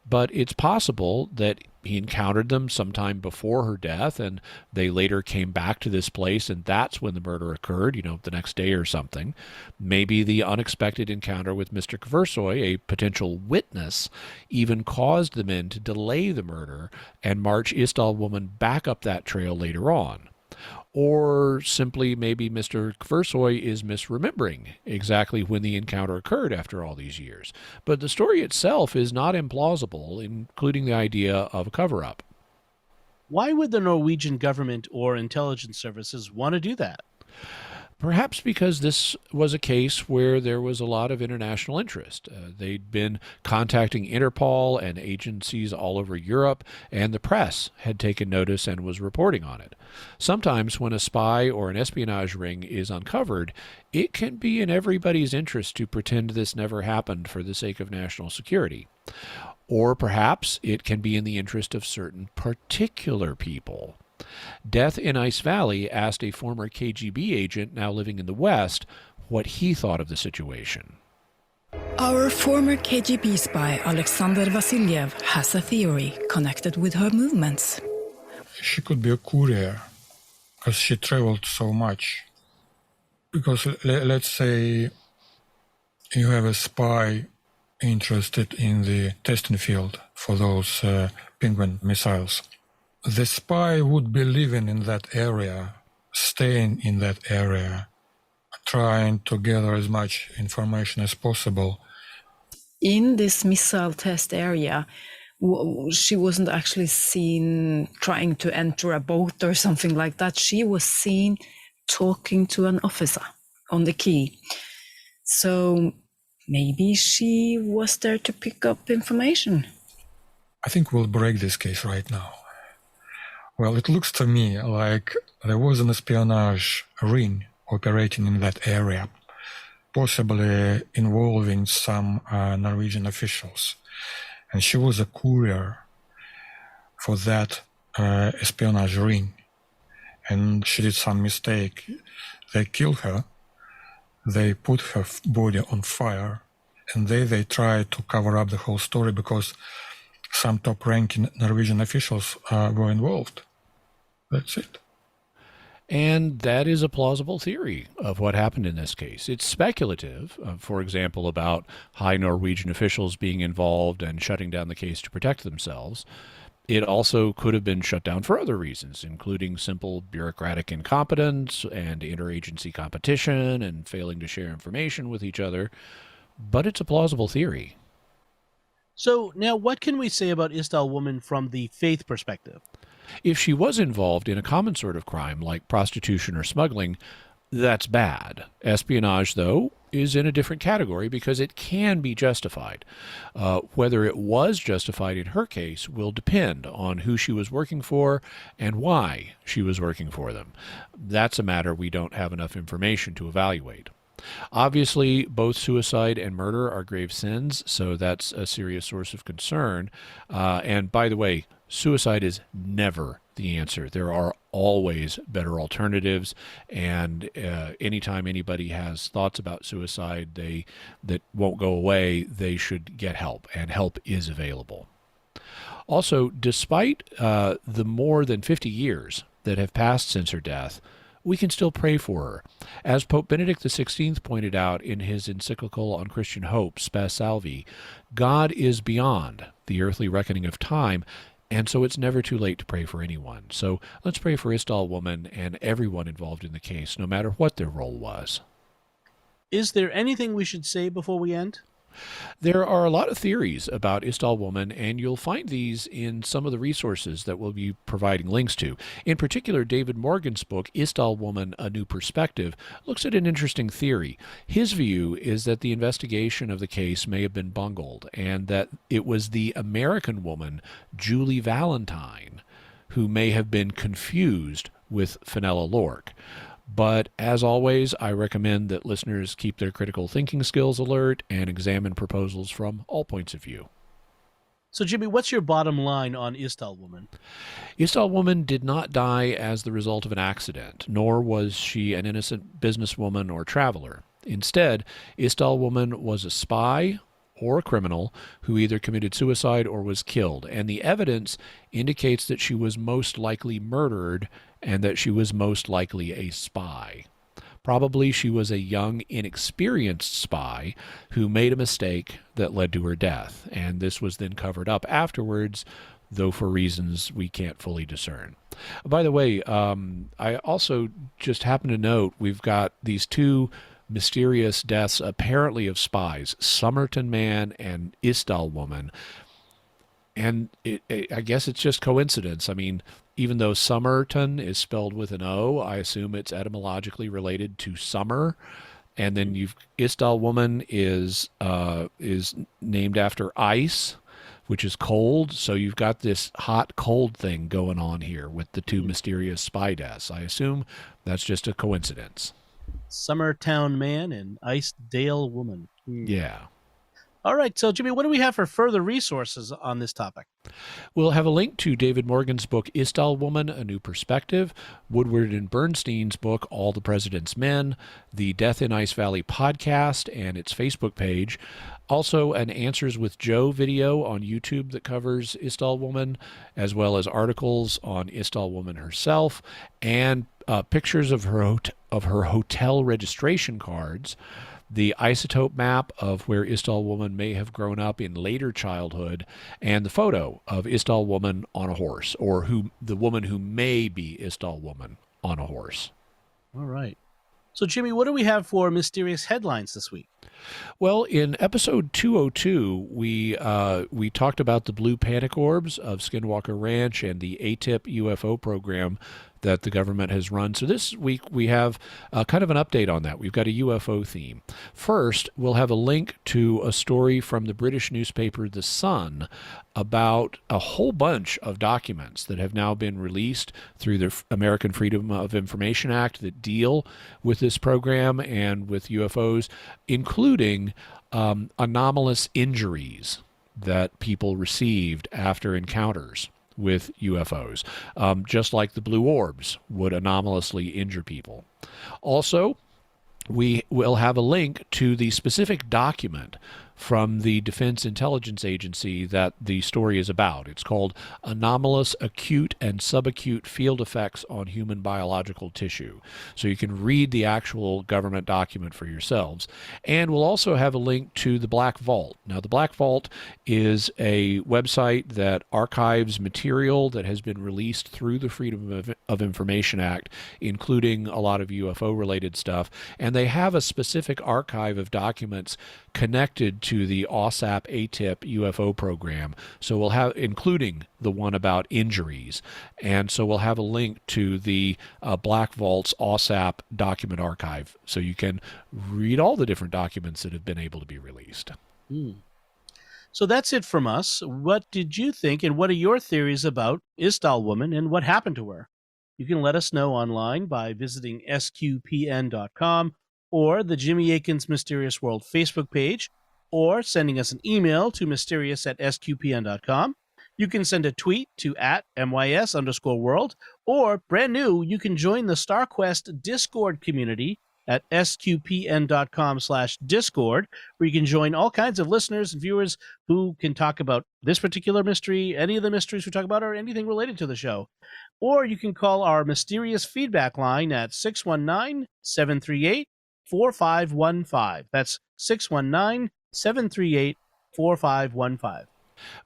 But it's possible that he encountered them sometime before her death, and they later came back to this place, and that's when the murder occurred, the next day or something. Maybe the unexpected encounter with Mr. Kversoy, a potential witness, even caused the men to delay the murder and march Isdal Woman back up that trail later on. Or simply maybe Mr. Kversoy is misremembering exactly when the encounter occurred after all these years. But the story itself is not implausible, including the idea of a cover-up. Why would the Norwegian government or intelligence services want to do that? Perhaps because this was a case where there was a lot of international interest. They'd been contacting Interpol and agencies all over Europe, and the press had taken notice and was reporting on it. Sometimes when a spy or an espionage ring is uncovered, it can be in everybody's interest to pretend this never happened for the sake of national security. Or perhaps it can be in the interest of certain particular people. Death in Ice Valley asked a former KGB agent now living in the West what he thought of the situation. Our former KGB spy Alexander Vasilyev has a theory connected with her movements. She could be a courier because she traveled so much. Because let's say you have a spy interested in the testing field for those Penguin missiles. The spy would be living in that area, staying in that area, trying to gather as much information as possible. In this missile test area, she wasn't actually seen trying to enter a boat or something like that. She was seen talking to an officer on the quay. So maybe she was there to pick up information. I think we'll break this case right now. Well, it looks to me like there was an espionage ring operating in that area, possibly involving some Norwegian officials. And she was a courier for that espionage ring. And she did some mistake. They killed her. They put her body on fire. And they tried to cover up the whole story because some top-ranking Norwegian officials were involved. That's it. And that is a plausible theory of what happened in this case. It's speculative, for example, about high Norwegian officials being involved and shutting down the case to protect themselves. It also could have been shut down for other reasons, including simple bureaucratic incompetence and interagency competition and failing to share information with each other. But it's a plausible theory. So now what can we say about Isdal Woman from the faith perspective? If she was involved in a common sort of crime like prostitution or smuggling, that's bad. Espionage, though, is in a different category because it can be justified. Whether it was justified in her case will depend on who she was working for and why she was working for them. That's a matter we don't have enough information to evaluate. Obviously, both suicide and murder are grave sins, so that's a serious source of concern. And by the way, suicide is never the answer. There are always better alternatives, and anytime anybody has thoughts about suicide that won't go away, they should get help, and help is available. Also, despite the more than 50 years that have passed since her death, we can still pray for her. As Pope Benedict XVI pointed out in his encyclical on Christian hope, Spe Salvi, God is beyond the earthly reckoning of time, and so it's never too late to pray for anyone. So let's pray for Isdal Woman and everyone involved in the case, no matter what their role was. Is there anything we should say before we end? There are a lot of theories about Isdal Woman, and you'll find these in some of the resources that we'll be providing links to. In particular, David Morgan's book, Isdal Woman, A New Perspective, looks at an interesting theory. His view is that the investigation of the case may have been bungled, and that it was the American woman, Julie Valentine, who may have been confused with Finnella Lorc. But as always, I recommend that listeners keep their critical thinking skills alert and examine proposals from all points of view. So, Jimmy, what's your bottom line on Isdal Woman? Isdal Woman did not die as the result of an accident, nor was she an innocent businesswoman or traveler. Instead, Isdal Woman was a spy or a criminal who either committed suicide or was killed, and the evidence indicates that she was most likely murdered and that she was most likely a spy. Probably she was a young, inexperienced spy who made a mistake that led to her death, and this was then covered up afterwards, though for reasons we can't fully discern. By the way, I also just happen to note we've got these two mysterious deaths apparently of spies, Somerton Man and Isdal Woman. And I guess it's just coincidence. I mean, even though Somerton is spelled with an O, I assume it's etymologically related to summer. And then Isdal Woman is named after ice, which is cold. So you've got this hot cold thing going on here with the two mysterious spy deaths. I assume that's just a coincidence. Summertown Man and Isdal Woman. Yeah. All right, so Jimmy, what do we have for further resources on this topic? We'll have a link to David Morgan's book, Isdal Woman, A New Perspective, Woodward and Bernstein's book, All the President's Men, the Death in Ice Valley podcast and its Facebook page, also an Answers with Joe video on YouTube that covers Isdal Woman, as well as articles on Isdal Woman herself, and pictures of her hotel registration cards, the isotope map of where Isdal Woman may have grown up in later childhood, and the photo of Isdal Woman on a horse, or the woman who may be Isdal Woman on a horse. All right. So, Jimmy, what do we have for mysterious headlines this week? Well, in episode 202, we talked about the blue panic orbs of Skinwalker Ranch and the ATIP UFO program that the government has run. So this week we have kind of an update on that. We've got a UFO theme. First, we'll have a link to a story from the British newspaper The Sun about a whole bunch of documents that have now been released through the American Freedom of Information Act that deal with this program and with UFOs, including anomalous injuries that people received after encounters with UFOs, just like the blue orbs would anomalously injure people. Also, we will have a link to the specific document from the Defense Intelligence Agency that the story is about. It's called Anomalous Acute and Subacute Field Effects on Human Biological Tissue. So you can read the actual government document for yourselves. And we'll also have a link to the Black Vault. Now, the Black Vault is a website that archives material that has been released through the Freedom of Information Act, including a lot of UFO-related stuff. And they have a specific archive of documents connected to the OSAP ATIP UFO program. So we'll have, including the one about injuries. And so we'll have a link to the Black Vault's OSAP document archive. So you can read all the different documents that have been able to be released. So that's it from us. What did you think, and what are your theories about Isdal Woman and what happened to her? You can let us know online by visiting sqpn.com or the Jimmy Akin's Mysterious World Facebook page, or sending us an email to mysterious@sqpn.com. You can send a tweet to @MYS_world, or brand new, you can join the StarQuest Discord community at sqpn.com/discord, where you can join all kinds of listeners and viewers who can talk about this particular mystery, any of the mysteries we talk about, or anything related to the show. Or you can call our mysterious feedback line at 619-738-4515. That's 619-738-4515.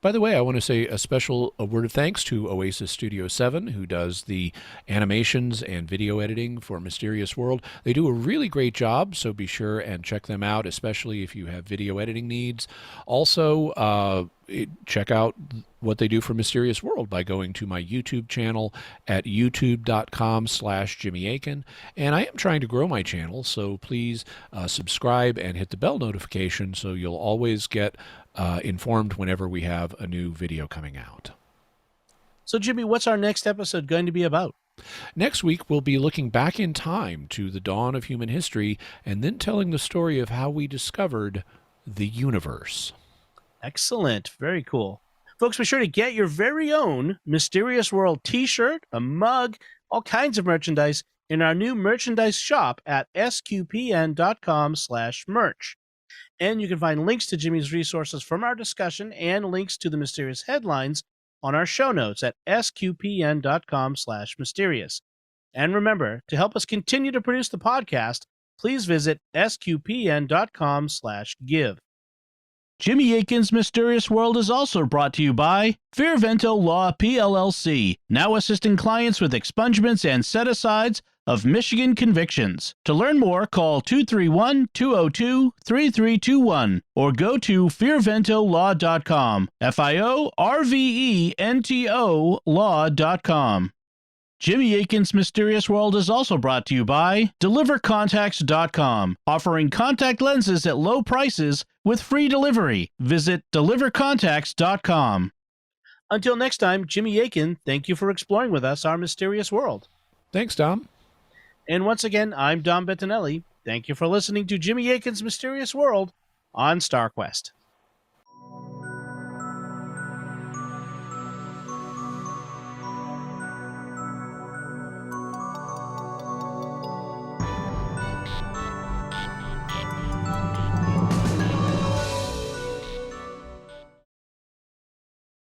By the way, I want to say a word of thanks to Oasis Studio 7, who does the animations and video editing for Mysterious World. They do a really great job, so be sure and check them out, especially if you have video editing needs. Also, check out what they do for Mysterious World by going to my YouTube channel at youtube.com/Jimmy Akin. And I am trying to grow my channel, so please subscribe and hit the bell notification so you'll always get informed whenever we have a new video coming out. So, Jimmy, what's our next episode going to be about? Next week, we'll be looking back in time to the dawn of human history and then telling the story of how we discovered the universe. Excellent. Very cool. Folks, be sure to get your very own Mysterious World t-shirt, a mug, all kinds of merchandise in our new merchandise shop at sqpn.com/merch. And you can find links to Jimmy's resources from our discussion and links to the mysterious headlines on our show notes at sqpn.com/mysterious. And remember, to help us continue to produce the podcast, please visit sqpn.com/give. Jimmy Akin's Mysterious World is also brought to you by Fearvento Law PLLC, now assisting clients with expungements and set-asides of Michigan convictions. To learn more, call 231-202-3321 or go to fearventolaw.com, FIORVENTO law.com. Jimmy Akin's Mysterious World is also brought to you by DeliverContacts.com, offering contact lenses at low prices with free delivery. Visit DeliverContacts.com. Until next time, Jimmy Akin, thank you for exploring with us our mysterious world. Thanks, Dom. And once again, I'm Dom Bettinelli. Thank you for listening to Jimmy Akin's Mysterious World on StarQuest.